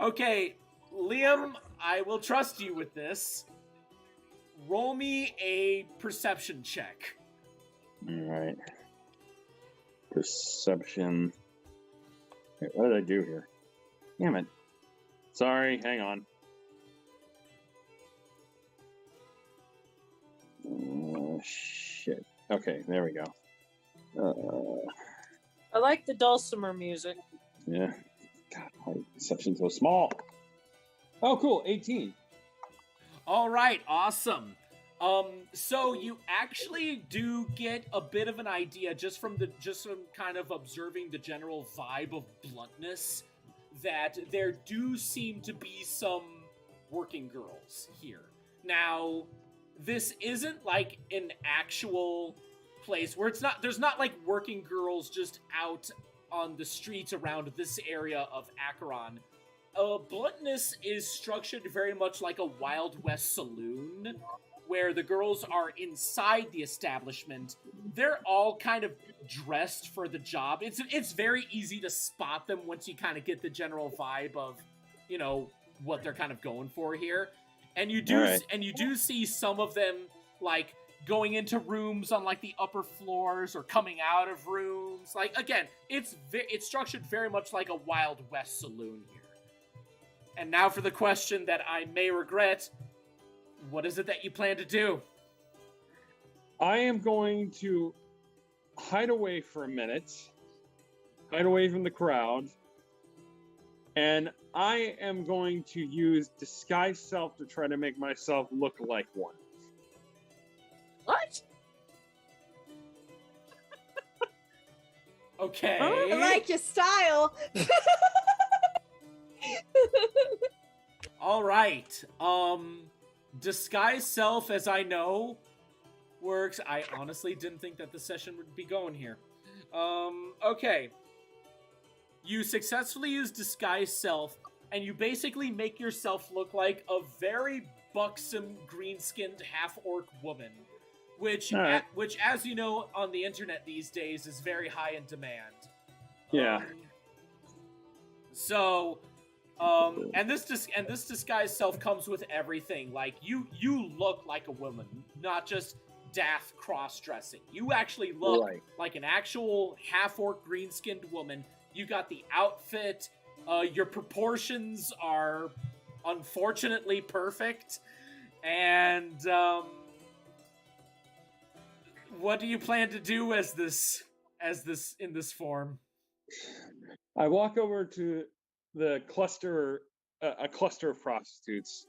Okay, Liam, I will trust you with this. Roll me a perception check. All right. Perception. Wait, what did I do here? Damn it. Sorry, hang on. Shit. Okay, there we go. I like the dulcimer music. Yeah. God, my perception's so small. Oh, cool. 18. All right, awesome. So you actually do get a bit of an idea just from kind of observing the general vibe of Bluntness that there do seem to be some working girls here. Now, this isn't like an actual place where there's not like working girls just out on the streets around this area of Acheron. Bluntness is structured very much like a Wild West saloon, where the girls are inside the establishment. They're all kind of dressed for the job. It's very easy to spot them once you kind of get the general vibe of, you know, what they're kind of going for here. And you do see some of them like going into rooms on like the upper floors or coming out of rooms. Like again, it's structured very much like a Wild West saloon here. And now for the question that I may regret. What is it that you plan to do? I am going to hide away for a minute, hide away from the crowd, and I am going to use disguise self to try to make myself look like one. What? Okay. I like your style. All right. Disguise self, as I know, works. I honestly didn't think that the session would be going here. Okay. You successfully use disguise self, and you basically make yourself look like a very buxom, green-skinned half-orc woman, which, Alright. which, as you know, on the internet these days, is very high in demand. Yeah. And this disguise self comes with everything. Like you look like a woman, not just daft cross-dressing. You actually look like an actual half-orc green-skinned woman. You got the outfit. Your proportions are unfortunately perfect. And what do you plan to do as this in this form? I walk over to the cluster, a cluster of prostitutes,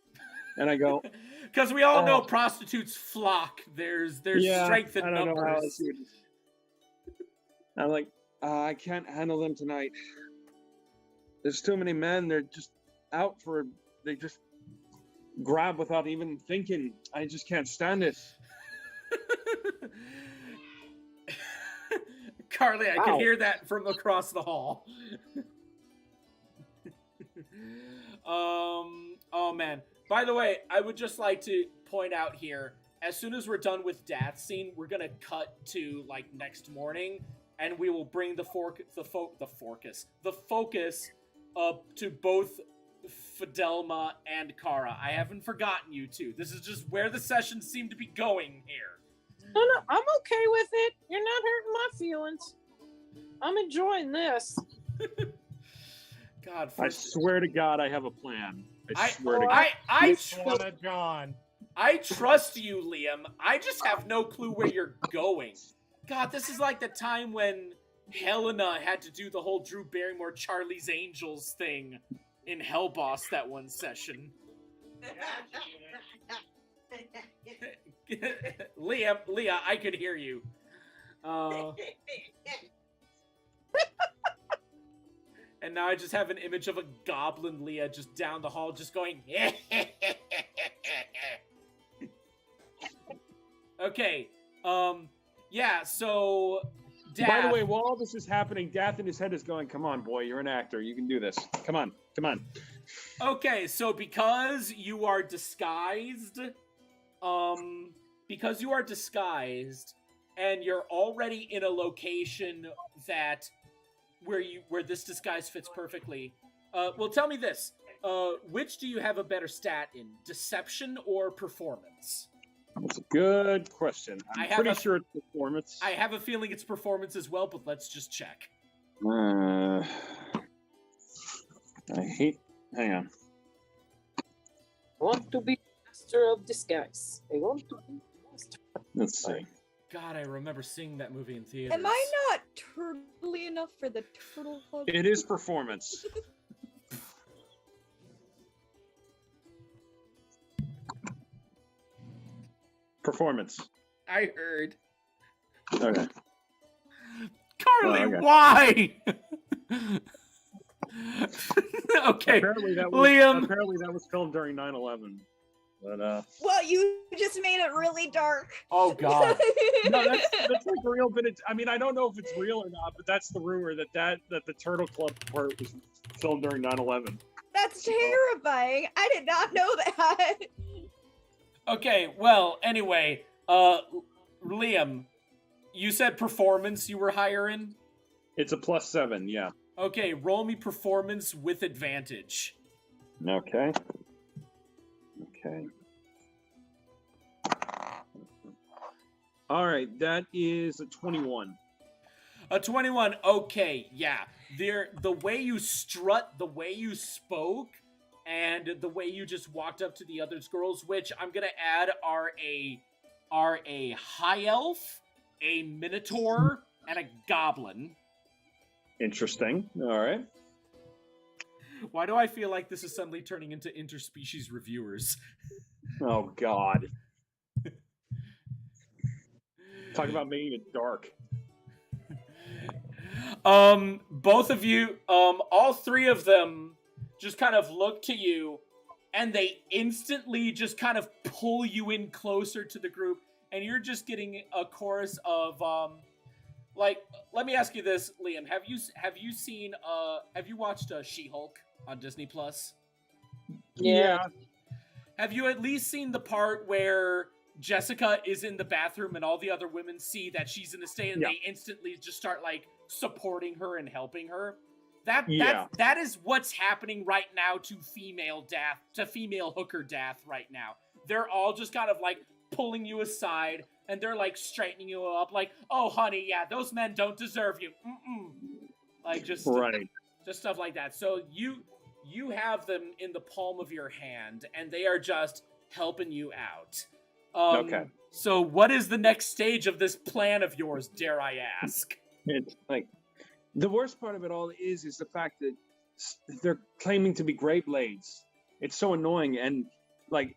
and I go, because we all know prostitutes flock. There's strength in I don't know how numbers. else you would- I'm like, I can't handle them tonight. There's too many men. They're just out for. They just grab without even thinking. I just can't stand it. Carly, I Ow. can hear that from across the hall. Oh man. By the way, I would just like to point out here, as soon as we're done with Dath's scene, we're gonna cut to like next morning, and we will bring the focus up to both Fidelma and Kara. I haven't forgotten you two. This is just where the sessions seem to be going here. No, I'm okay with it. You're not hurting my feelings. I'm enjoying this. God, I swear to God, I have a plan. I swear to God. John. I trust you, Liam. I just have no clue where you're going. God, this is like the time when Helena had to do the whole Drew Barrymore Charlie's Angels thing in Hellboss that one session. Leah, I could hear you. And now I just have an image of a goblin Leah just down the hall just going, Okay, yeah, so Dath, By the way, while all this is happening, Dath in his head is going, come on, boy, you're an actor. You can do this. Come on. Okay, so because you are disguised, and you're already in a location that where this disguise fits perfectly. Well, tell me this: which do you have a better stat in, deception or performance? That's a good question. I'm pretty sure it's performance. I have a feeling it's performance as well, but let's just check. Hang on. I want to be master of disguise. I want to be master. Let's see. God, I remember seeing that movie in theaters. Am I not turtly enough for the turtle hug? It is performance. Performance. I heard. Okay. Carly, Oh, okay. why? Okay, Apparently Liam. Apparently that was filmed during 9/11. But Well, you just made it really dark. Oh God. no, that's like real. But I mean, I don't know if it's real or not. But that's the rumor that the Turtle Club part was filmed during 9/11. That's terrifying. I did not know that. Okay, well, anyway, Liam, you said performance you were higher in? It's a +7, yeah. Okay, roll me performance with advantage. Okay. All right, that is a 21. A 21, okay, yeah. The way you strut, the way you spoke, and the way you just walked up to the other girls, which I'm gonna add are a high elf, a minotaur, and a goblin. Interesting. All right. Why do I feel like this is suddenly turning into interspecies reviewers? Oh God. Talk about making it dark. Both of you, all three of them just kind of look to you, and they instantly just kind of pull you in closer to the group, and you're just getting a chorus of, like, let me ask you this, Liam, have you watched She-Hulk on Disney Plus? Yeah. Have you at least seen the part where Jessica is in the bathroom and all the other women see that she's in a state and they instantly just start like supporting her and helping her? That is what's happening right now to female hooker Dath right now. They're all just kind of like pulling you aside and they're like straightening you up like, oh honey, yeah, those men don't deserve you. Like just stuff like that. So you have them in the palm of your hand and they are just helping you out. Okay. So what is the next stage of this plan of yours, dare I ask? It's like the worst part of it all is the fact that they're claiming to be Grey Blades. It's so annoying, and like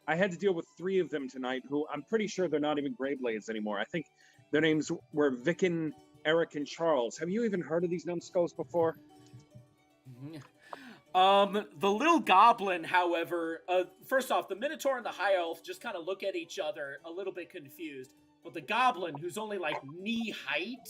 I had to deal with 3 of them tonight who I'm pretty sure they're not even Grey Blades anymore. I think their names were Vicken, Eric, and Charles. Have you even heard of these numbskulls before? The little goblin, however, first off, the Minotaur and the High Elf just kind of look at each other a little bit confused. But the goblin, who's only like knee height,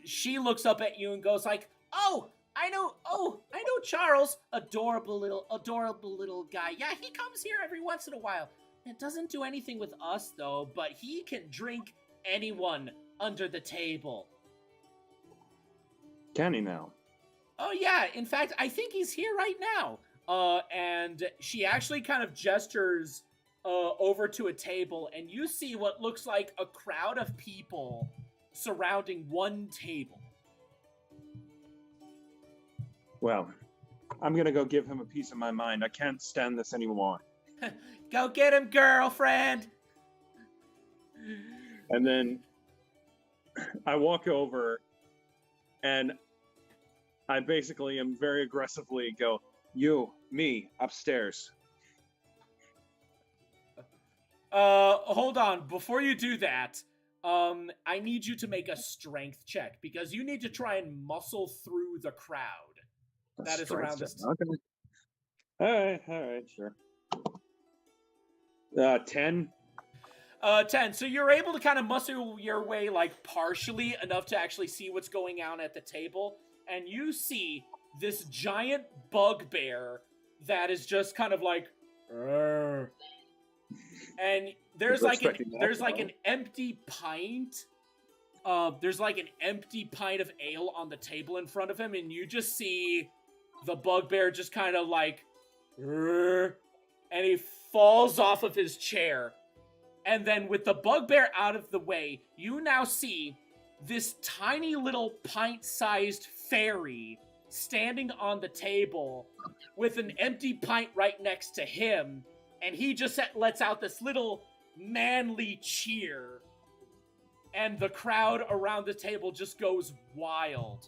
she looks up at you and goes like, oh, I know. Oh, I know Charles. Adorable little guy. Yeah, he comes here every once in a while. It doesn't do anything with us, though, but he can drink anyone under the table. Can he now? Oh, yeah. In fact, I think he's here right now. And she actually kind of gestures over to a table, and you see what looks like a crowd of people surrounding one table. Well, I'm going to go give him a piece of my mind. I can't stand this anymore. Go get him, girlfriend! And then I walk over and I basically am very aggressively go, you, me, upstairs. Hold on. Before you do that, I need you to make a strength check because you need to try and muscle through the crowd that is around this. Okay. All right, sure. 10. 10. So you're able to kind of muscle your way, like, partially enough to actually see what's going on at the table. And you see this giant bugbear that is just kind of like, "Arr." And there's like an empty pint. There's like an empty pint of ale on the table in front of him, and you just see the bugbear just kind of like, "Arr," and he falls off of his chair. And then with the bugbear out of the way, you now see this tiny little pint-sized fairy standing on the table with an empty pint right next to him, and he just lets out this little manly cheer, and the crowd around the table just goes wild.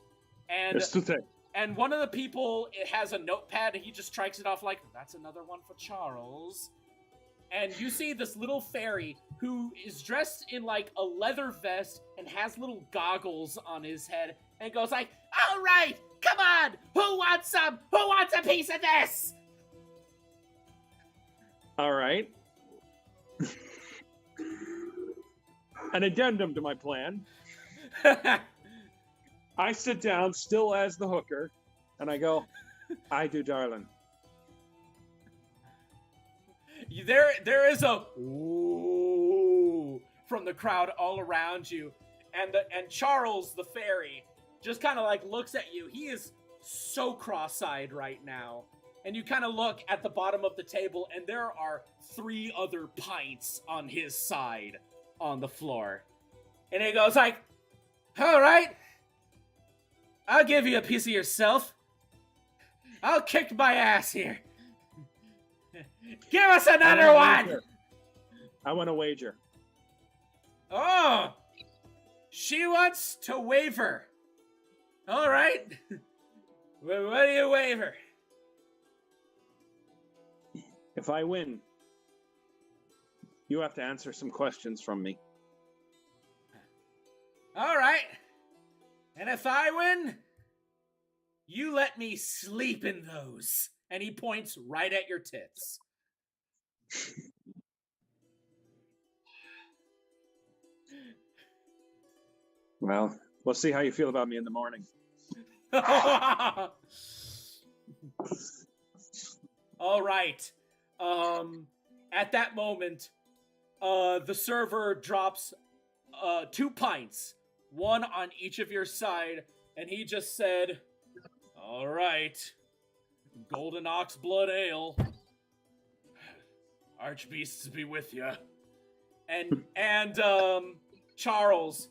And one of the people, it has a notepad, and he just strikes it off like, that's another one for Charles. And you see this little fairy who is dressed in like a leather vest and has little goggles on his head and goes like, all right, come on, who wants some? Who wants a piece of this? All right. An addendum to my plan. I sit down still as the hooker and I go, I do, darling. There is a ooh from the crowd all around you, and Charles the fairy just kind of like looks at you. He is so cross-eyed right now, and you kind of look at the bottom of the table, and there are 3 other pints on his side on the floor, and he goes like, "All right, I'll give you a piece of yourself. I'll kick my ass here. Give us another one!" I want to wager. Oh, she wants to waver. All right. Well, what do you waver? If I win, you have to answer some questions from me. All right. And if I win, you let me sleep in those. And he points right at your tits. Well, we'll see how you feel about me in the morning. All right. At that moment, the server drops 2 pints, one on each of your side, and he just said, all right, Golden Ox Blood Ale. Archbeasts be with ya. And Charles,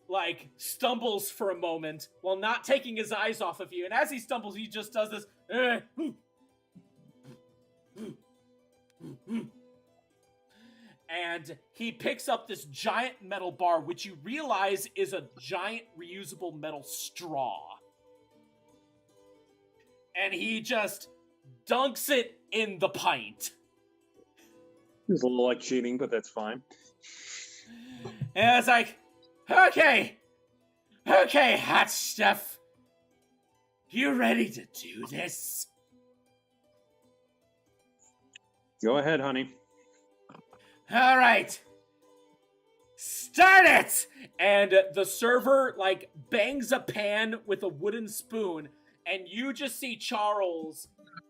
like, stumbles for a moment while not taking his eyes off of you. And as he stumbles, he just does this. And he picks up this giant metal bar, which you realize is a giant reusable metal straw. And he just dunks it in the pint. It's a little like cheating, but that's fine. And I was like, okay, hot stuff. You ready to do this? Go ahead, honey. All right. Start it! And the server, like, bangs a pan with a wooden spoon, and you just see Charles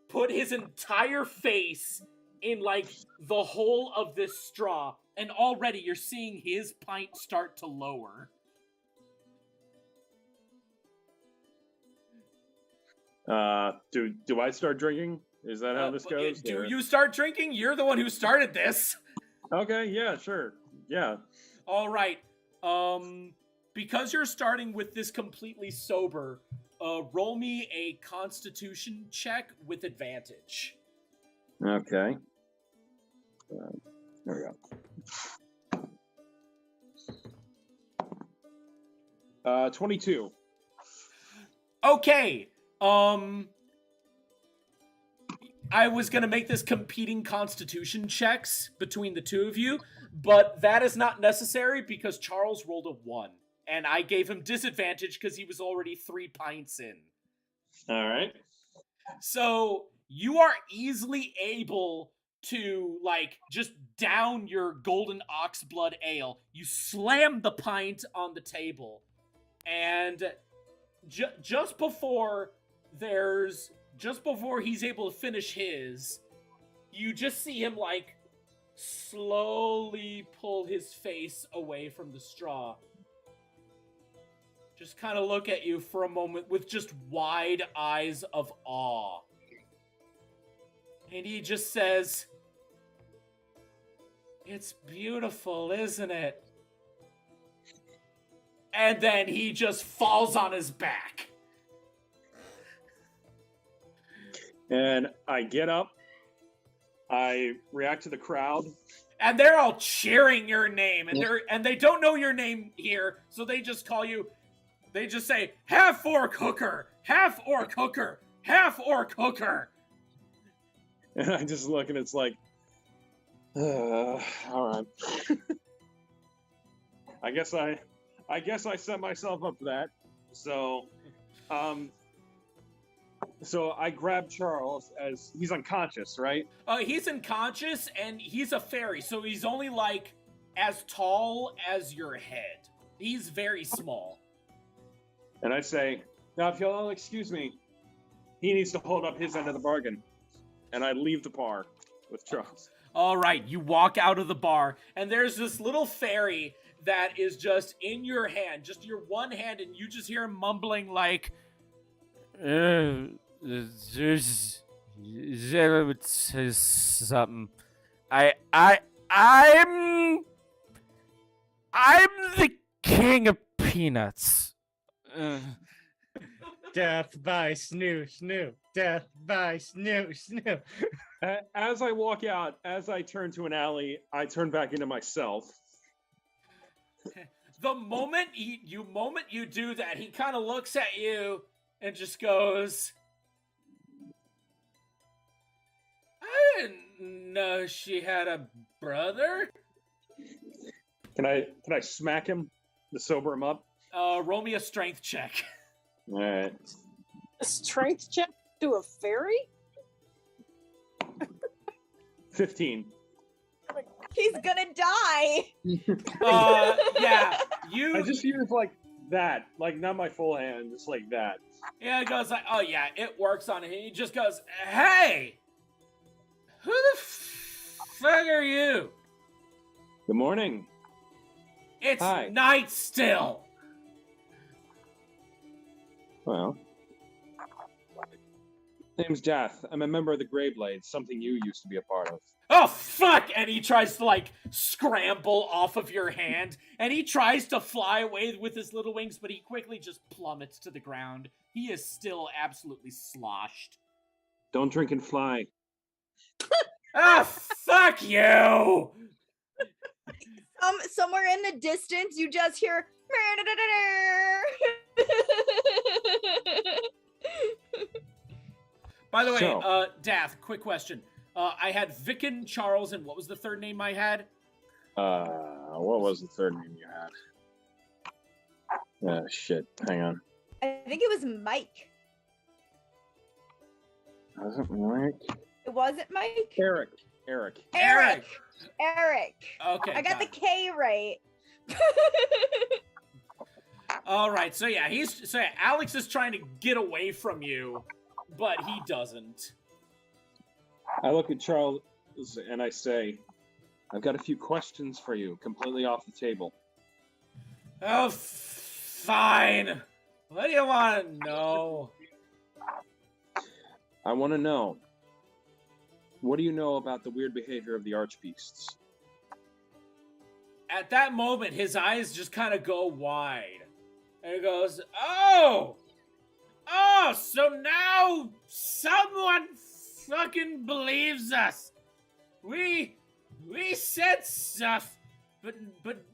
put his entire face in like the hole of this straw, and already you're seeing his pint start to lower. Do I start drinking? Is that how this goes? Do or- you start drinking? You're the one who started this. Okay, yeah, sure. Yeah. All right. Because you're starting with this completely sober, roll me a Constitution check with advantage. Okay. There we go. 22. Okay. I was gonna make this competing Constitution checks between the two of you, but that is not necessary because Charles rolled a 1, and I gave him disadvantage because he was already 3 pints in. All right. So you are easily able to like just down your golden ox blood ale. You slam the pint on the table, and just before he's able to finish his, you just see him like slowly pull his face away from the straw. Just kind of look at you for a moment with just wide eyes of awe. And he just says, "It's beautiful, isn't it?" And then he just falls on his back. And I get up. I react to the crowd. And they're all cheering your name, and they don't know your name here, so they just call you. They just say, "Half-orc hooker, half-orc hooker, half-orc hooker." And I just look, and it's like, all right. I guess I set myself up for that. So, so I grab Charles as he's unconscious, right? He's unconscious, and he's a fairy, so he's only like as tall as your head. He's very small. And I say, "Now, if you'll all excuse me, he needs to hold up his end of the bargain." And I leave the bar with Charles. All right, you walk out of the bar, and there's this little fairy that is just in your hand, just your one hand, and you just hear him mumbling like, "There's something. I'm the king of peanuts." Death by snoo snoo. Death by snoo snoo. As I walk out, as I turn to an alley, I turn back into myself. The moment you do that, he kind of looks at you and just goes, "I didn't know she had a brother." Can I smack him to sober him up? Roll me a strength check. All right. A strength check to a fairy? 15. He's gonna die. Yeah, I just use like that, like not my full hand, just like that. Yeah, it goes like, "Oh yeah, it works on him." He just goes, "Hey, who the fuck are you?" Good morning. It's Hi. night still. Well, name's Death. I'm a member of the Grey Blades, something you used to be a part of. Oh fuck! And he tries to like scramble off of your hand, and he tries to fly away with his little wings, but he quickly just plummets to the ground. He is still absolutely sloshed. Don't drink and fly. Ah, fuck you! Somewhere in the distance, you just hear. By the way, So- Dath, quick question. I had Vicken, Charles, and what was the third name I had? What was the third name you had? Shit. Hang on. I think it was Mike. Was it Mike? It wasn't Mike? Eric. Eric. Okay. I got the K right. All right, so yeah, Alex is trying to get away from you, but he doesn't. I look at Charles and I say, I've got a few questions for you, completely off the table. Oh, fine. What do you want to know? I want to know, what do you know about the weird behavior of the archbeasts? At that moment, his eyes just kind of go wide. And he goes, oh, so now someone fucking believes us. We said stuff, but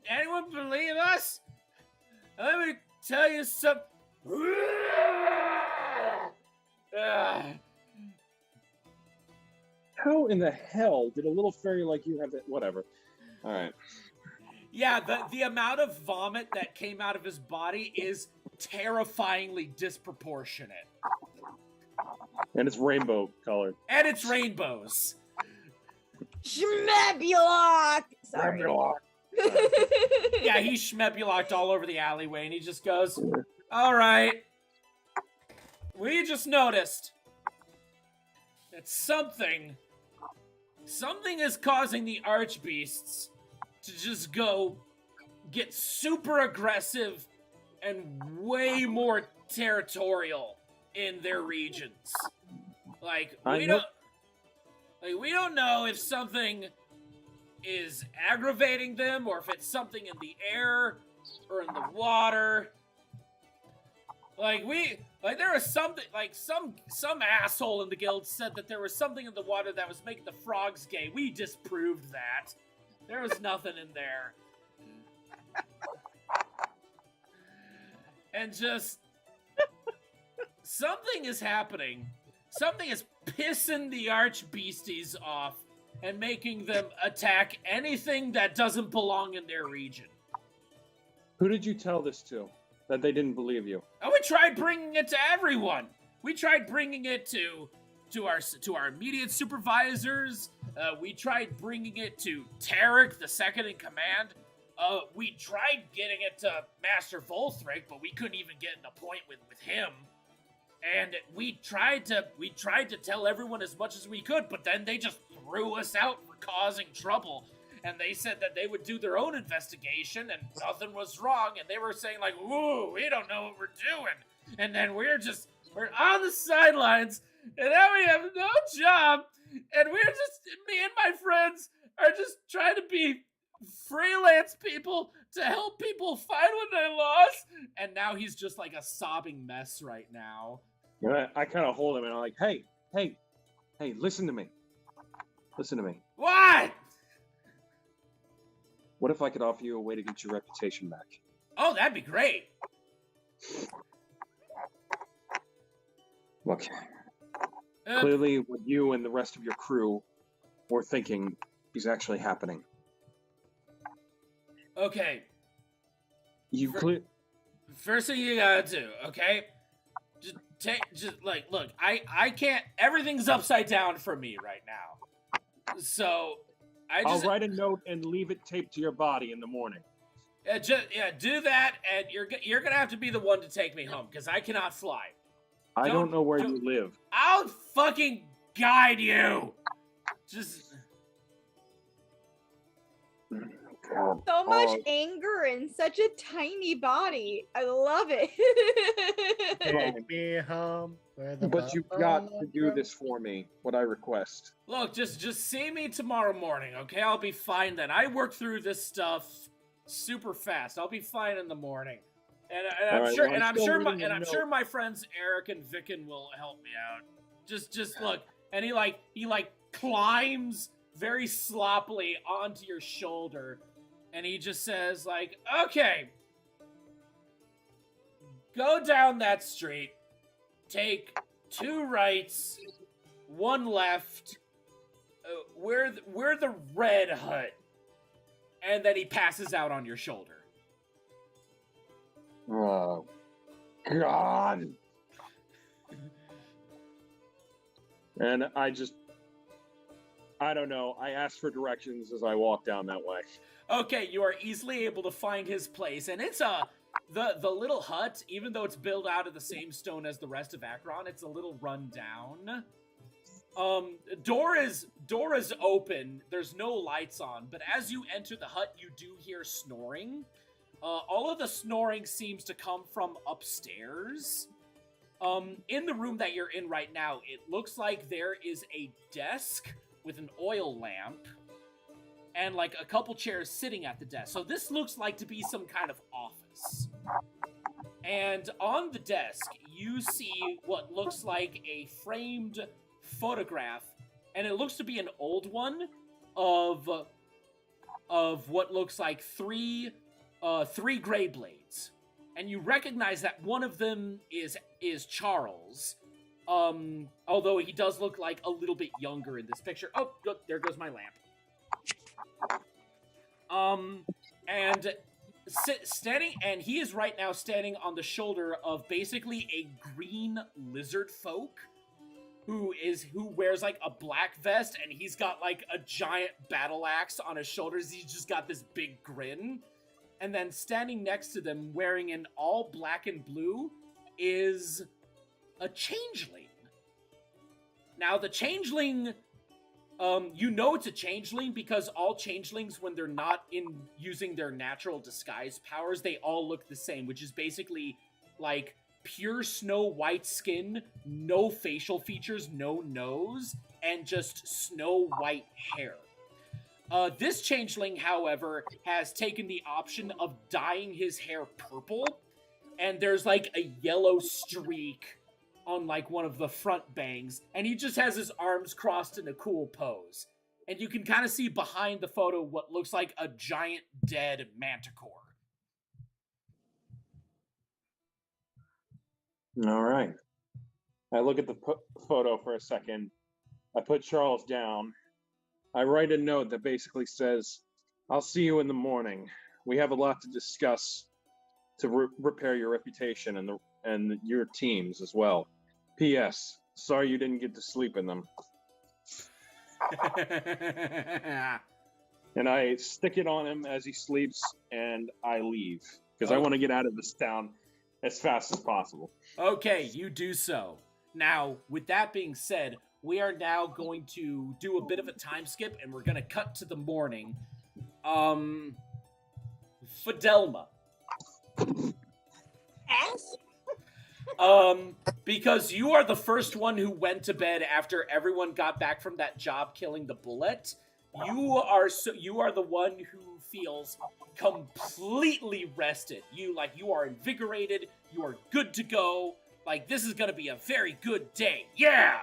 anyone believe us? Let me tell you something. How in the hell did a little fairy like you have that? Whatever. All right. Yeah, the amount of vomit that came out of his body is terrifyingly disproportionate. And it's rainbow colored. And it's rainbows. Schmebulok! Sorry. Yeah, he schmebuloked all over the alleyway, and he just goes, all right. We just noticed that something is causing the archbeasts to just get super aggressive and way more territorial in their regions. Like, we don't know if something is aggravating them or if it's something in the air or in the water. There was something, some asshole in the guild said that there was something in the water that was making the frogs gay. We disproved that. There was nothing in there. And just... something is happening. Something is pissing the archbeasties off and making them attack anything that doesn't belong in their region. Who did you tell this to? That they didn't believe you? And we tried bringing it to everyone. We tried bringing it to our immediate supervisors. We tried bringing it to Tarek, the second in command. We tried getting it to Master Volthric, but we couldn't even get an appointment with him. And we tried to tell everyone as much as we could, but then they just threw us out for causing trouble. And they said that they would do their own investigation and nothing was wrong. And they were saying like, ooh, we don't know what we're doing. And then we're on the sidelines and now we have no job. And me and my friends are just trying to be freelance people to help people find what they lost. And now he's just like a sobbing mess right now. I kind of hold him and I'm like, hey, listen to me. Listen to me. What? What if I could offer you a way to get your reputation back? Oh, that'd be great. Look, clearly what you and the rest of your crew were thinking is actually happening. Okay. First thing you gotta do, okay? Look, I can't, everything's upside down for me right now. So, I'll write a note and leave it taped to your body in the morning. Do that, and you're gonna have to be the one to take me home, because I cannot fly. I don't know where you live. I'll fucking guide you! Just... God. So much anger in such a tiny body. I love it. Take me home. But you've got to do this for me, what I request. Look, just see me tomorrow morning, okay? I'll be fine then. I work through this stuff super fast. I'll be fine in the morning. And I'm sure my friends Eric and Vicken will help me out. Just look, and he climbs very sloppily onto your shoulder, and he just says like, "Okay, go down that street. Take 2 rights, 1 left. We're the red hut." And then he passes out on your shoulder. Oh, God. And I don't know. I asked for directions as I walked down that way. Okay, you are easily able to find his place, and it's The little hut, even though it's built out of the same stone as the rest of Akron, it's a little run down. Door is open. There's no lights on, but as you enter the hut, you do hear snoring. All of the snoring seems to come from upstairs. In the room that you're in right now, it looks like there is a desk with an oil lamp and like a couple chairs sitting at the desk. So this looks like to be some kind of office. And on the desk, you see what looks like a framed photograph, and it looks to be an old one of what looks like three gray blades. And you recognize that one of them is Charles. Although he does look like a little bit younger in this picture. Oh, there goes my lamp. And standing, and he is right now standing on the shoulder of basically a green lizard folk who wears like a black vest, and he's got like a giant battle axe on his shoulders. He's just got this big grin. And then standing next to them, wearing an all black and blue, is a changeling. Now, the changeling, you know it's a changeling because all changelings, when they're not using their natural disguise powers, they all look the same, which is basically like pure snow white skin, no facial features, no nose, and just snow white hair. This changeling, however, has taken the option of dyeing his hair purple, and there's like a yellow streak on like one of the front bangs, and he just has his arms crossed in a cool pose. And you can kind of see behind the photo what looks like a giant dead manticore. All right. I look at the photo for a second. I put Charles down. I write a note that basically says, I'll see you in the morning. We have a lot to discuss to repair your reputation and your teams as well. P.S. Sorry you didn't get to sleep in them. And I stick it on him as he sleeps, and I leave. Because I want to get out of this town as fast as possible. Okay, you do so. Now, with that being said, we are now going to do a bit of a time skip, and we're going to cut to the morning. Fidelma. Yes? Because you are the first one who went to bed after everyone got back from that job killing the bullet. You are the one who feels completely rested. You are invigorated. You are good to go. Like, this is going to be a very good day. Yeah!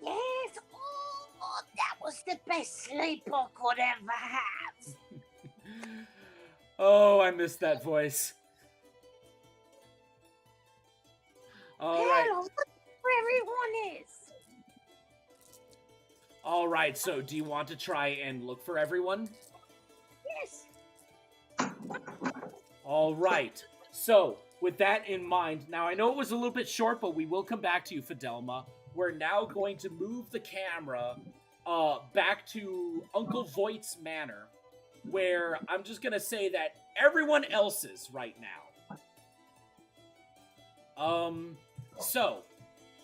Yes. Oh, that was the best sleep I could ever have. Oh, I missed that voice. All right. Hello, where everyone is. All right, so do you want to try and look for everyone? Yes. All right. So, with that in mind, now I know it was a little bit short, but we will come back to you, Fidelma. We're now going to move the camera back to Uncle Voight's manor, where I'm just going to say that everyone else is right now. So,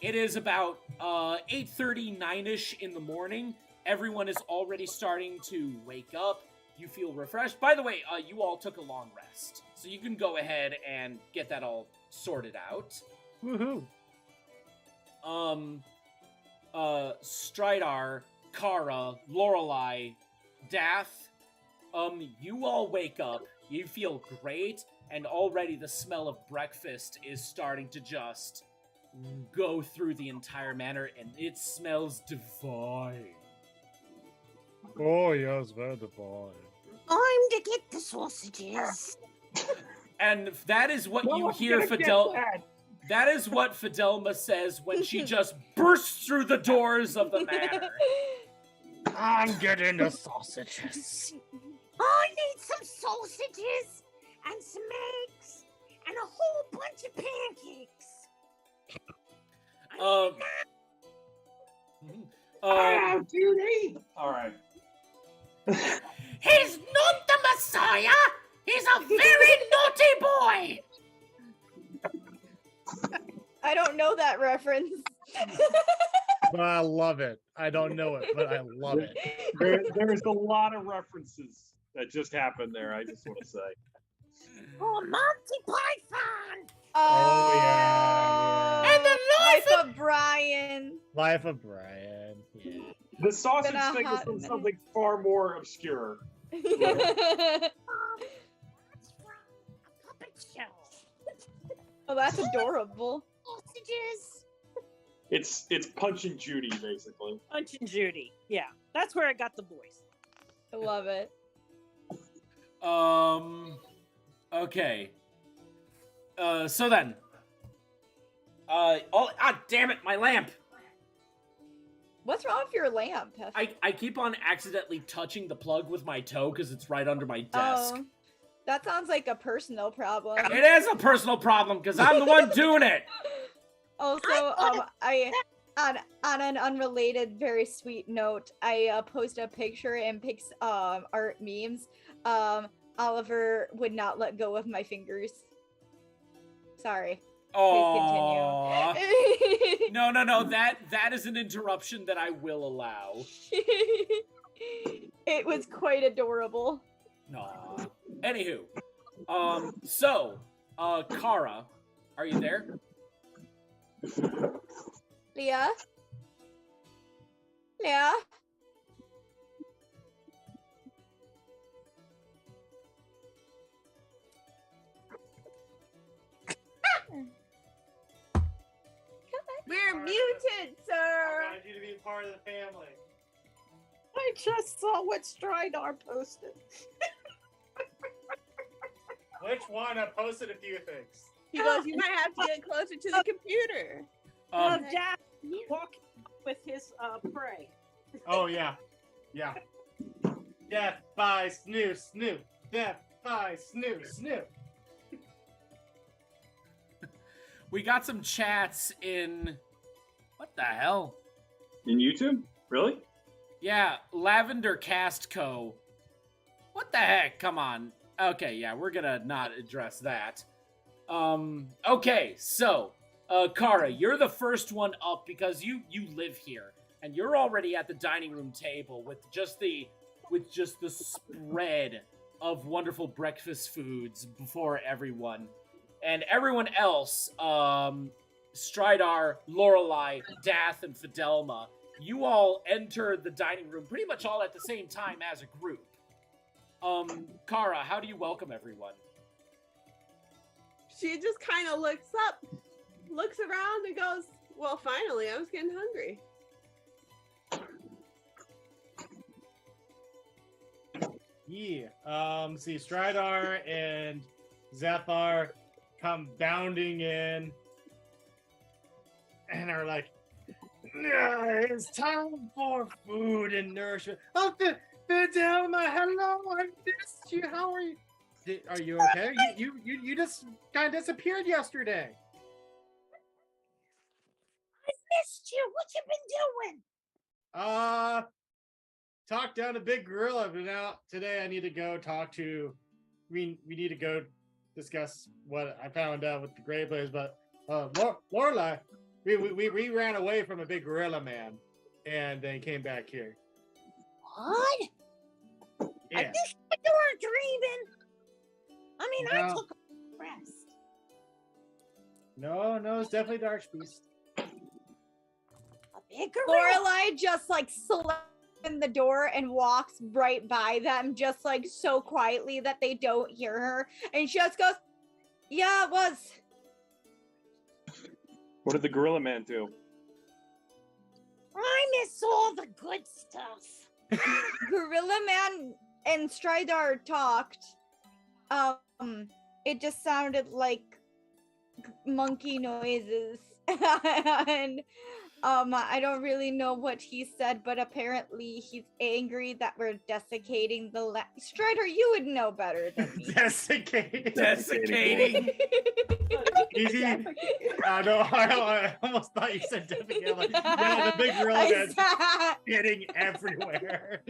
it is about 8:39-ish in the morning. Everyone is already starting to wake up. You feel refreshed. By the way, you all took a long rest, so you can go ahead and get that all sorted out. Woohoo! Stridar, Kara, Lorelei, Dath, you all wake up. You feel great, and already the smell of breakfast is starting to just go through the entire manor, and it smells divine. Oh, yes, very divine. I'm to get the sausages. And that is what you one's hear gonna get Fidel. that. That is what Fidelma says when she just bursts through the doors of the manor. I'm getting the sausages. I need some sausages and some eggs and a whole bunch of pancakes. Judy! All right. He's not the Messiah! He's a very naughty I don't know that reference. But I love it. I don't know it, but I love it. There's a lot of references that just happened there. I just want to say. Oh, Monty Python. Oh, yeah. And the Life of Brian. Life of Brian. Yeah. The sausage Been a thing is hot from minute. something far more obscure. That's from a puppet show. Oh, that's adorable. Sausages. It's Punch and Judy, basically. Punch and Judy. Yeah, that's where I got the voice. I love it. Okay. So then. Damn it, my lamp! What's wrong with your lamp? I keep on accidentally touching the plug with my toe because it's right under my desk. Oh, that sounds like a personal problem. It is a personal problem because I'm the one doing it. Also, I on an unrelated, very sweet note, I posted a picture in art memes. Oliver would not let go of my fingers. Sorry. Oh. Please continue. No. That is an interruption that I will allow. It was quite adorable. Aw. Anywho, so, Kara, are you there? Leah? Leah? We're muted, sir. I wanted you to be part of the family. I just saw what Stridar posted. Which one? I posted a few things. He goes, you might have to get closer to the computer. Jack walking with his prey. Oh, yeah. Yeah. Death by Snoop. Death by Snoop. We got some chats in... What the hell? In YouTube? Really? Yeah, Lavender Cast Co. What the heck? Come on. Okay, yeah, we're gonna not address that. Okay, so, Kara, you're the first one up because you live here, and you're already at the dining room table with just the spread of wonderful breakfast foods before everyone. And everyone else, Stridar, Lorelei, Dath, and Fidelma, you all enter the dining room pretty much all at the same time as a group. Kara, how do you welcome everyone? She just kind of looks up, looks around, and goes, well, finally, I was getting hungry. Yeah. See, Stridar and Zephyr come bounding in and are like, it's time for food and nourishment. Oh, Fidelma, hello, I missed you. How are you? Are you okay? You just kind of disappeared yesterday. I missed you. What you been doing? Talk down to Big Gorilla, but now today I need to go talk to. We need to go discuss what I found out with the Gray Blaze, but Lorelei, we ran away from a big gorilla man, and then came back here. What? Yeah. I just thought you were dreaming. I mean, I No. took a rest. No, it's definitely Dark Beast. A big gorilla. Lorelei just like slams in the door and walks right by them, just like so quietly that they don't hear her. And she just goes, yeah, it was. What did the Gorilla Man do? I miss all the good stuff. Gorilla Man and Stridar talked. It just sounded like monkey noises. And I don't really know what he said, but apparently he's angry that we're desiccating the land. Strider, you would know better than me. Desiccating. Easy. I almost thought you said defecating. Like, no, the big gorilla man's getting everywhere.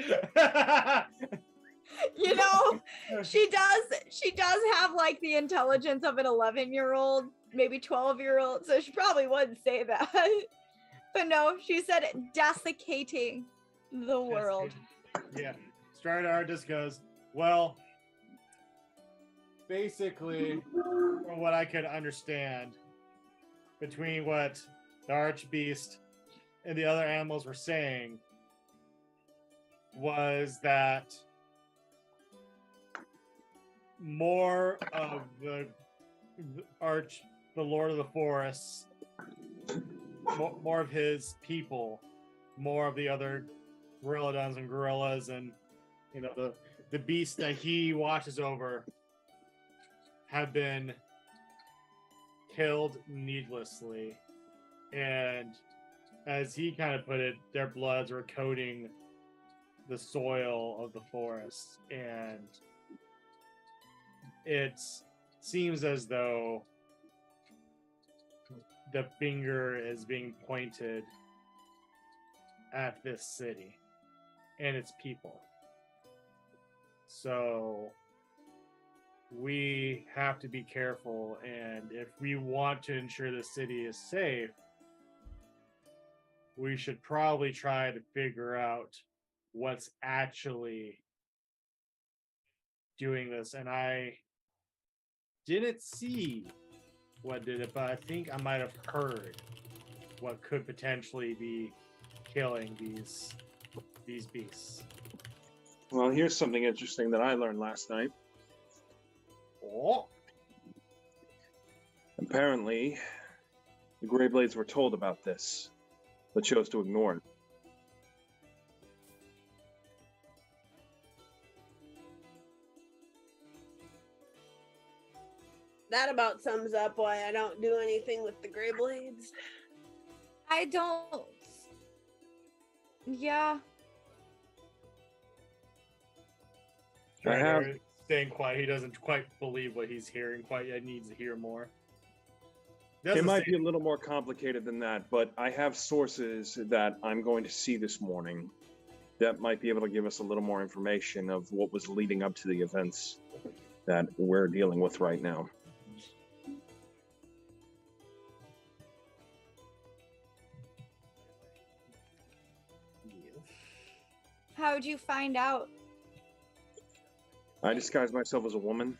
You know, she does have like the intelligence of an 11-year-old, maybe 12-year-old, so she probably wouldn't say that. But no, she said desiccating the world. Yeah. Stradar just goes, well, basically, from what I could understand, between what the Archbeast and the other animals were saying, was that more of the Lord of the Forests, more of his people, more of the other gorillas and gorillas, and the beasts that he watches over have been killed needlessly, and as he kind of put it, their bloods were coating the soil of the forest, and it seems as though the finger is being pointed at this city and its people. So we have to be careful, and if we want to ensure the city is safe, we should probably try to figure out what's actually doing this. And I didn't see what did it, but I think I might have heard what could potentially be killing these beasts. Well, here's something interesting that I learned last night. Oh, Apparently, the Greyblades were told about this, but chose to ignore it. That about sums up why I don't do anything with the Greyblades. I don't. Yeah. I have- Strider staying quiet. He doesn't quite believe what he's hearing quite yet. Needs to hear more. It might be a little more complicated than that, but I have sources that I'm going to see this morning that might be able to give us a little more information of what was leading up to the events that we're dealing with right now. How'd you find out? I disguised myself as a woman.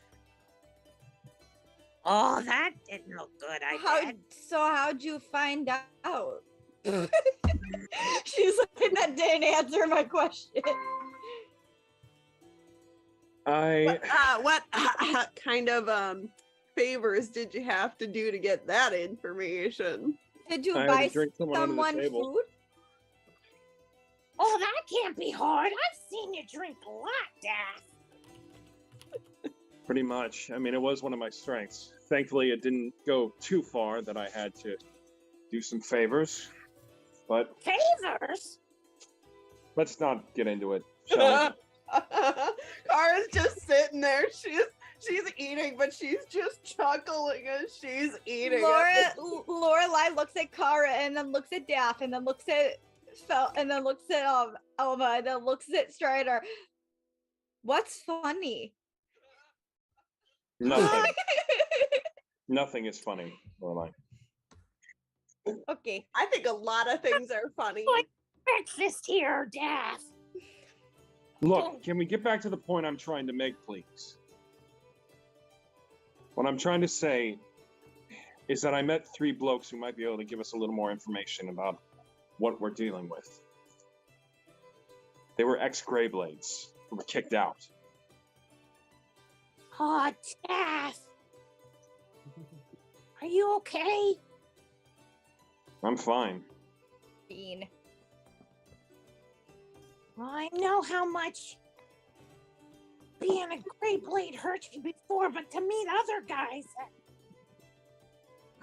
Oh, that didn't look good, I bet. How'd you find out? She's like, that didn't answer my question. What kind of favors did you have to do to get that information? Did you I had buy to drink someone under the someone table. food? Oh, that can't be hard. I've seen you drink a lot, Daff. Pretty much. I mean, it was one of my strengths. Thankfully, it didn't go too far that I had to do some favors. But Favors? let's not get into it, shall we? Kara's just sitting there. She's eating, but she's just chuckling as she's eating. Lorelai looks at Kara and then looks at Daff and then looks at Fel and then looks at Elma and then looks at Strider. What's funny? Nothing. Nothing is funny, Lorelai. Okay. I think a lot of things are funny. Like breakfast here, Daff. Look, can we get back to the point I'm trying to make, please? What I'm trying to say is that I met 3 blokes who might be able to give us a little more information about what we're dealing with. They were ex-Greyblades who were kicked out. Oh, Daff. Are you okay? I'm fine. Bean. I know how much being a Greyblade hurt you before, but to meet other guys, that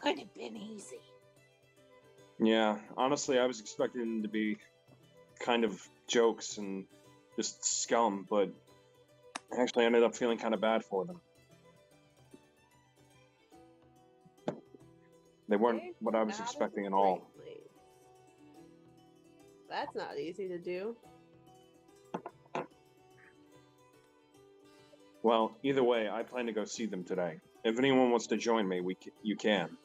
could have been easy. Yeah, honestly, I was expecting them to be kind of jokes and just scum, but I actually ended up feeling kind of bad for them. They weren't what I was Not expecting as at all. Greyblades. That's not easy to do. Well, either way, I plan to go see them today. If anyone wants to join me, you can.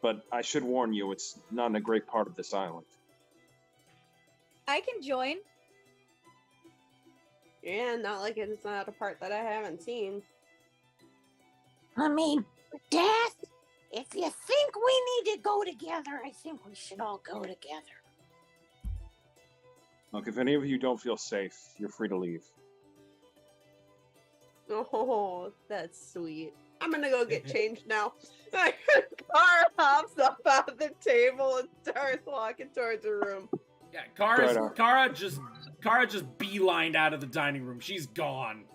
But I should warn you, it's not in a great part of this island. I can join. Yeah, not like it's not a part that I haven't seen. I mean, Dad, if you think we need to go together, I think we should all go together. Look, if any of you don't feel safe, you're free to leave. Oh, that's sweet. I'm gonna go get changed now. Car hops up out the table and starts walking towards her room. Yeah, Right Kara just beelined out of the dining room. She's gone.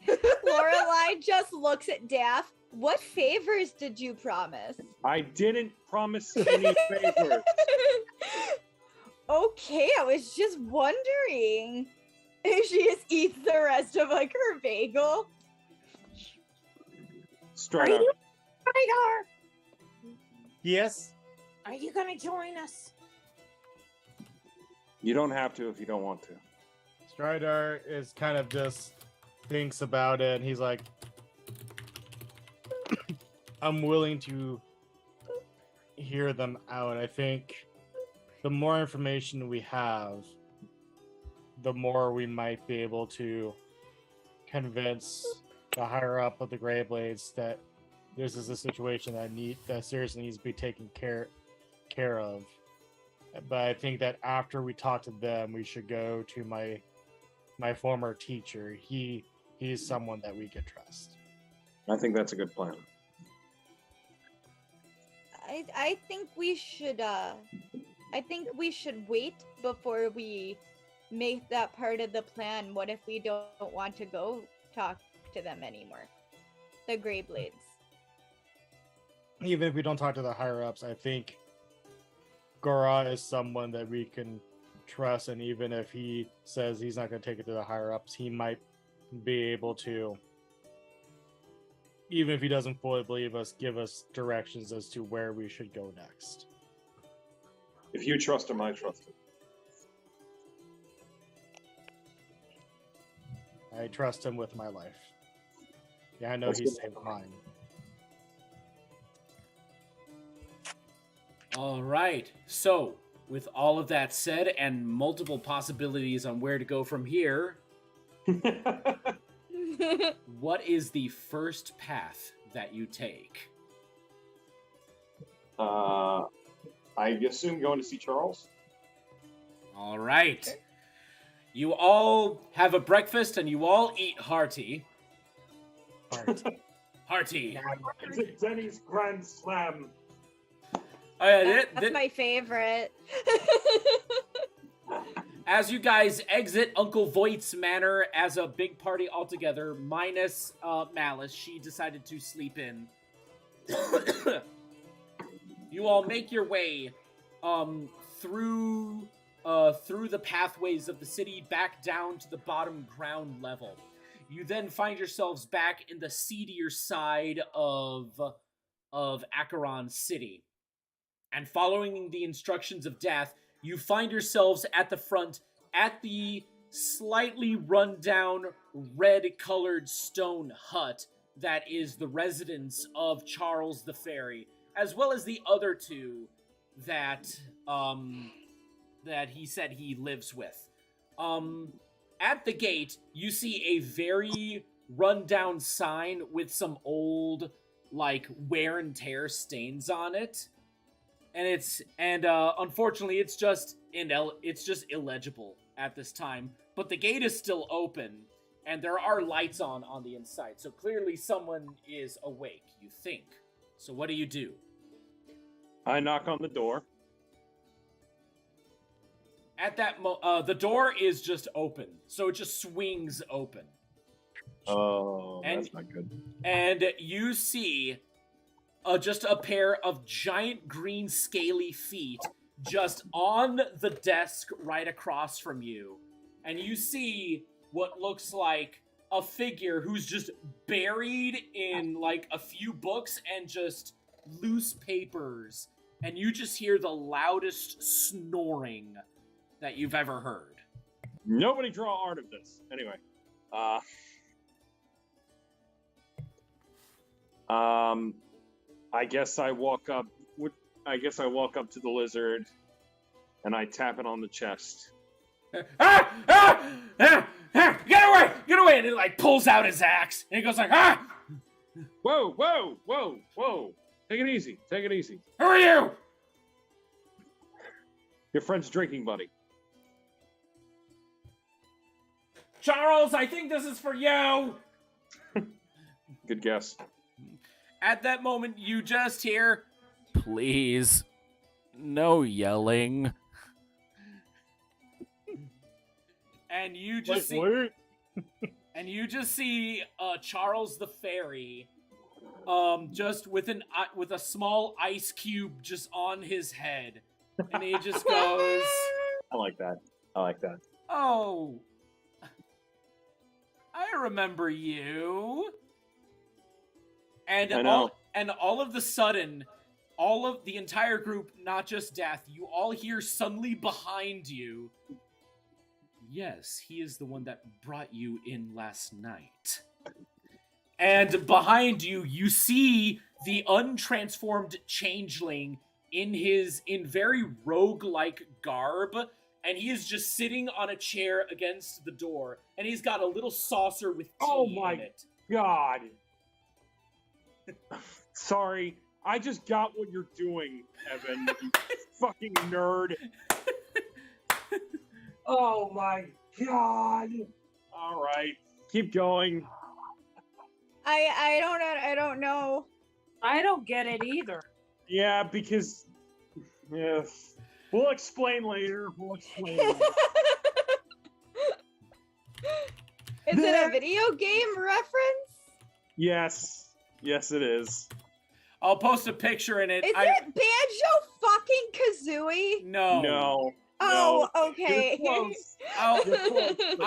Lorelai just looks at Daff. What favors did you promise? I didn't promise any favors. Okay, I was just wondering if she just eats the rest of like her bagel. Straight up. Strider, Yes. are you gonna join us? You don't have to if you don't want to. Strider is kind of just thinks about it, and he's like, I'm willing to hear them out. I think the more information we have, the more we might be able to convince the higher up of the Grey Blades that this is a situation that seriously needs to be taken care of. But I think that after we talk to them, we should go to my former teacher. He's someone that we can trust. I think that's a good plan. I think we should wait before we make that part of the plan. What if we don't want to go talk to them anymore? The Grey Blades. Even if we don't talk to the higher ups, I think Gora is someone that we can trust, and even if he says he's not going to take it to the higher ups, he might be able to, even if he doesn't fully believe us, give us directions as to where we should go next. If you trust him, I trust him. I trust him with my life. Yeah, I know he saved mine. All right. So, with all of that said and multiple possibilities on where to go from here, what is the first path that you take? I assume going to see Charles. All right. You all have a breakfast and you all eat hearty. Hearty. It's a Denny's Grand Slam. Oh, yeah, That's my favorite. as you guys exit Uncle Voight's manor as a big party altogether, minus Malice, she decided to sleep in. You all make your way through the pathways of the city back down to the bottom ground level. You then find yourselves back in the seedier side of Acheron City. And following the instructions of Death, you find yourselves at the front at the slightly run-down, red-colored stone hut that is the residence of Charles the Fairy, as well as the other two that he said he lives with. At the gate, you see a very run-down sign with some old, like, wear and tear stains on it. And unfortunately, it's just illegible at this time. But the gate is still open, and there are lights on the inside. So clearly, someone is awake. You think. So what do you do? I knock on the door. At that the door is just open, so it just swings open. Oh, that's not good. And you see just a pair of giant green scaly feet just on the desk right across from you. And you see what looks like a figure who's just buried in like a few books and just loose papers. And you just hear the loudest snoring that you've ever heard. Nobody draw art of this. Anyway, I guess I walk up. I guess I walk up to the lizard, and I tap it on the chest. Get away! Get away! And he like pulls out his axe, and he goes like, ah! Whoa, whoa, whoa, whoa! Take it easy. Take it easy. Who are you? Your friend's drinking buddy. Charles, I think this is for you. Good guess. At that moment, you just hear, please, no yelling. And you just see, What? and you just see Charles the fairy, just with a small ice cube just on his head, and he just goes, I like that. I like that. "Oh, I remember you." And I know. all of the sudden, all of the entire group, not just Death, you all hear suddenly behind you. Yes, he is the one that brought you in last night. And behind you, you see the untransformed changeling in very rogue-like garb, and he is just sitting on a chair against the door, and he's got a little saucer with tea Oh my in it. God. Sorry, I just got what you're doing, Evan. You fucking nerd. Oh my God. All right, keep going. I don't know. I don't get it either. Yeah, because we'll explain later. We'll explain later. Is it a video game reference? Yes, it is. I'll post a picture in it. Is it Banjo fucking Kazooie? No. No. Oh, no. okay. You're close. I'll- You're close, but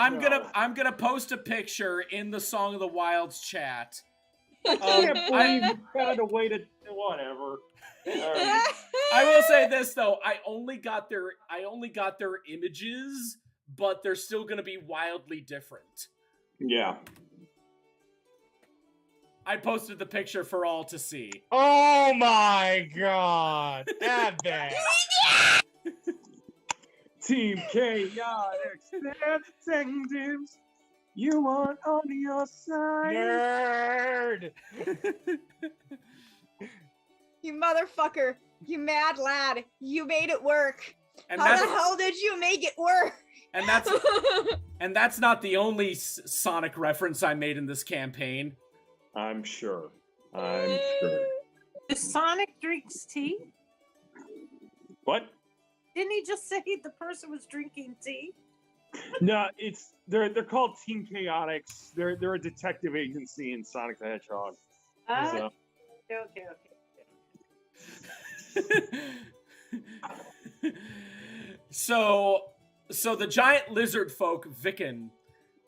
I'm gonna post a picture in the Song of the Wilds chat. I can't believe you found a way to whatever. All right. I will say this though, I only got their images, but they're still gonna be wildly different. Yeah. I posted the picture for all to see. Oh my God, Evan! Team Chaotic Detectives, you want on your side. Nerd! You motherfucker. You mad lad. You made it work. And How the that's hell did you make it work? and that's not the only Sonic reference I made in this campaign. I'm sure. I'm sure. The Sonic drinks tea? What? Didn't he just say the person was drinking tea? No, they're called Team Chaotix. They're a detective agency in Sonic the Hedgehog. So, Okay. So the giant lizard folk, Vicken,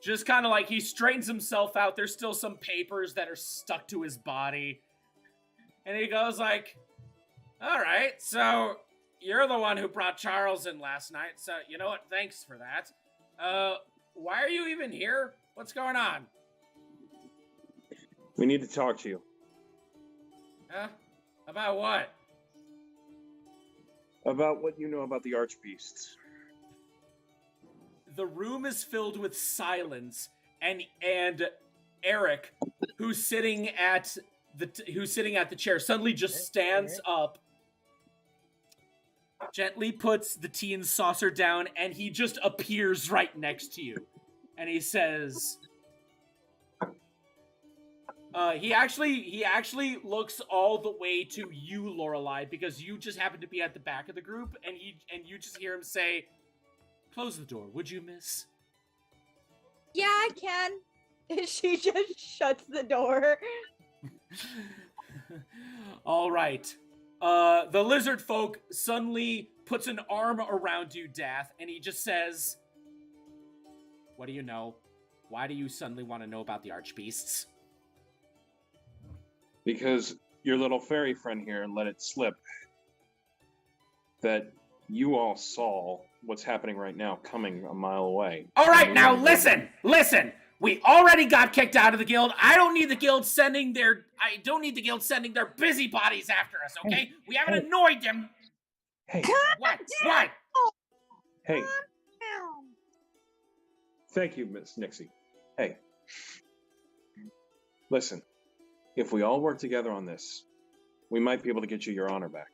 just kind of like he straightens himself out. There's still some papers that are stuck to his body. And he goes like, all right, so you're the one who brought Charles in last night. So you know what? Thanks for that. Why are you even here? What's going on? we need to talk to you. Huh? About what? About what you know about the Archbeasts. The room is filled with silence, and Eric, who's sitting at the chair, suddenly just stands up, gently puts the tea and saucer down, and he just appears right next to you, and he says, he actually looks all the way to you, Lorelei, because you just happen to be at the back of the group, and you just hear him say, "Close the door, would you, miss?" Yeah, I can. And she just shuts the door. All right. The lizard folk suddenly puts an arm around you, Dath, and he just says, "What do you know? Why do you suddenly want to know about the Archbeasts?" Because your little fairy friend here let it slip that you all saw what's happening right now coming a mile away. All right, now listen. We already got kicked out of the guild. I don't need the guild sending their busybodies after us, okay? We haven't annoyed them. Hey, What? hey, Ow. thank you, Miss Nixie. Hey, listen, if we all work together on this, we might be able to get you your honor back.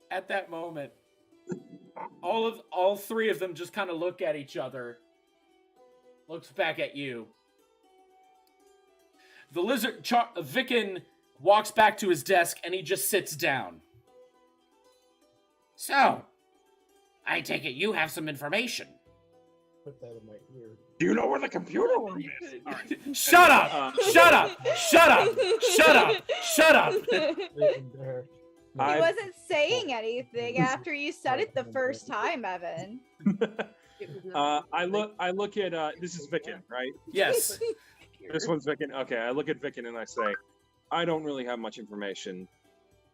At that moment, all three of them just kind of look at each other. Looks back at you. The lizard, Vicken, walks back to his desk and he just sits down. So, I take it you have some information. Put that in my ear. Do you know where the computer room is? All right. Shut up! Shut up! Shut up! Shut up! Shut up! He wasn't saying anything after you said it the first time, Evan. I look at this is Vicken, right? Yes. This one's Vicken. Okay, I look at Vicken and I say, I don't really have much information.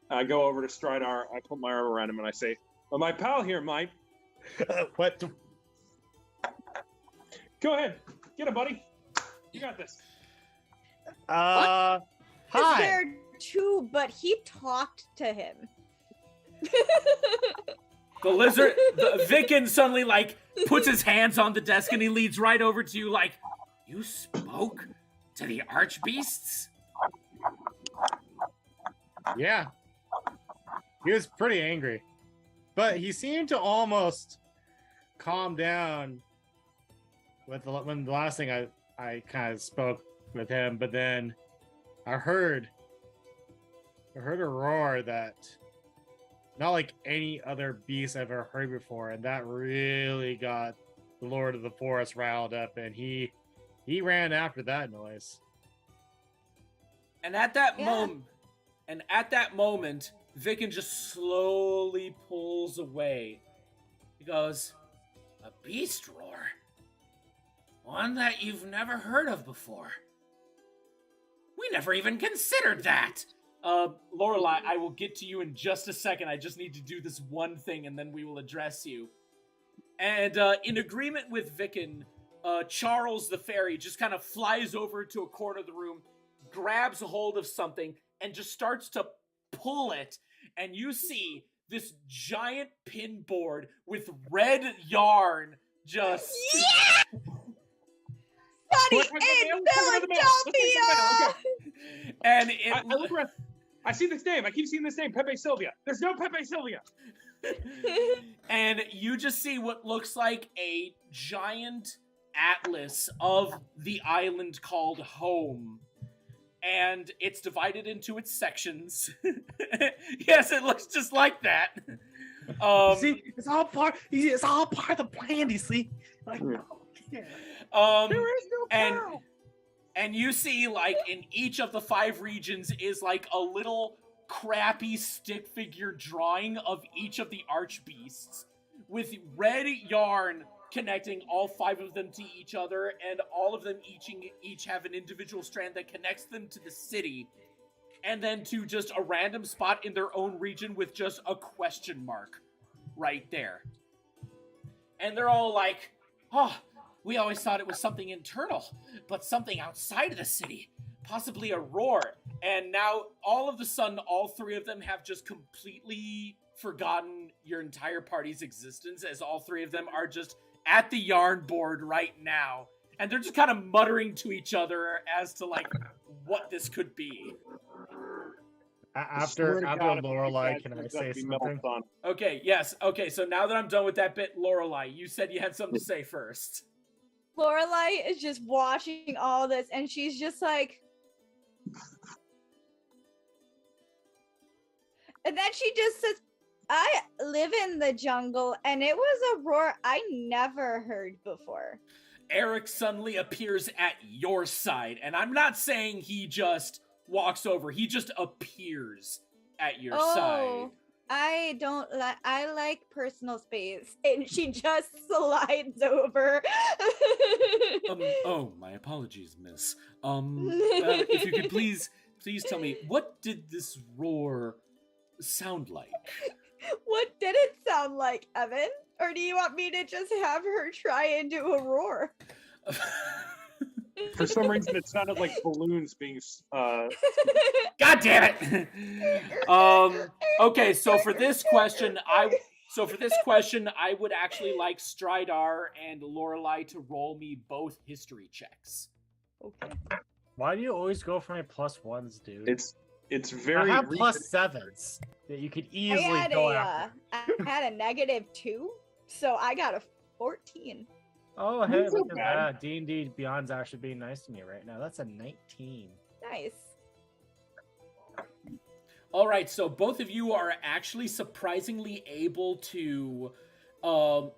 I go over to Stridar, I put my arm around him and I say, well, my pal here, Mike. What? Go ahead. Get him, buddy. You got this. Hi. He's there too, but he talked to him. The lizard, Vicken suddenly like puts his hands on the desk and he leads right over to you like, you spoke to the archbeasts? Yeah. He was pretty angry. But he seemed to almost calm down with when the last thing I kind of spoke with him, but then I heard a roar that not like any other beast I've ever heard before, and that really got the Lord of the Forest riled up, and he ran after that noise. And at that moment, Vicken just slowly pulls away. He goes, a beast roar? One that you've never heard of before. We never even considered that. Lorelei, I will get to you in just a second. I just need to do this one thing and then we will address you. And in agreement with Vicken, Charles the fairy just kind of flies over to a corner of the room, grabs a hold of something, and just starts to pull it. And you see this giant pin board with red yarn just... Yeah! Sunny in Philadelphia! And I see this name. I keep seeing this name, Pepe Sylvia. There's no Pepe Sylvia. And you just see what looks like a giant atlas of the island called Home. And it's divided into its sections. Yes, it looks just like that. See, it's all part of the plan, you see? Like, yeah. there is no cow. And you see, like, in each of the 5 regions is, like, a little crappy stick figure drawing of each of the archbeasts with red yarn connecting all 5 of them to each other, and all of them each have an individual strand that connects them to the city, and then to just a random spot in their own region with just a question mark right there. And they're all like, oh, we always thought it was something internal, but something outside of the city. Possibly a roar. And now, all of a sudden, all 3 of them have just completely forgotten your entire party's existence, as all 3 of them are just at the yarn board right now. And they're just kind of muttering to each other as to, like, what this could be. After Lorelei, can I say something? Okay, yes. Okay, so now that I'm done with that bit, Lorelei, you said you had something to say first. Lorelei is just watching all this, and she's just like... And then she just says, I live in the jungle, and it was a roar I never heard before. Eric suddenly appears at your side, and I'm not saying he just walks over, he just appears at your side. I don't like, I like personal space, and she just slides over. Oh, my apologies, miss. If you could please tell me, what did this roar sound like? What did it sound like, Evan? Or do you want me to just have her try and do a roar? For some reason, it sounded like balloons being. God damn it. Okay, so for this question, I would actually like Stridar and Lorelai to roll me both history checks. Okay. Why do you always go for my +1s, dude? It's I very. have +7s that you could easily go after. I had a -2, so I got a 14. Oh, hey, Not look so at bad. that. D&D Beyond's actually being nice to me right now. That's a 19. Nice. All right, so both of you are actually surprisingly able to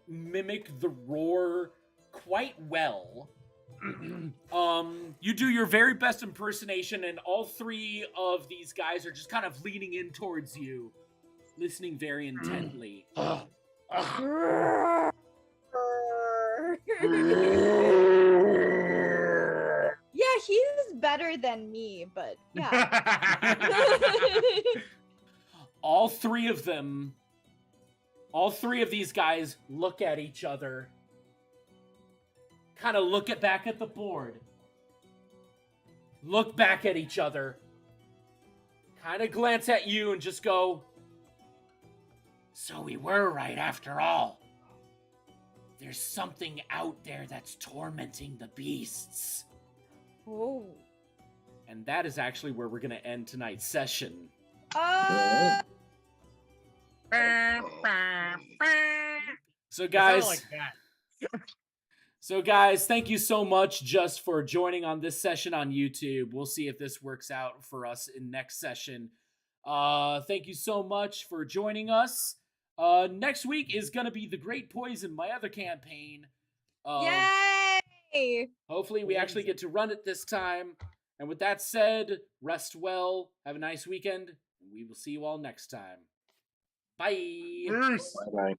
mimic the roar quite well. You do your very best impersonation, and all three of these guys are just kind of leaning in towards you, listening very intently. Yeah, he's better than me, but yeah. All three of these guys look at each other, kind of look back at the board, look back at each other, kind of glance at you and just go, so we were right after all. There's something out there that's tormenting the beasts. Oh. And that is actually where we're going to end tonight's session. So guys, like that. So guys, thank you so much just for joining on this session on YouTube. We'll see if this works out for us in next session. Thank you so much for joining us. Next week is going to be The Great Poison, my other campaign. Yay! Hopefully we actually get to run it this time. And with that said, rest well, have a nice weekend, and we will see you all next time. Bye! Peace. Bye-bye.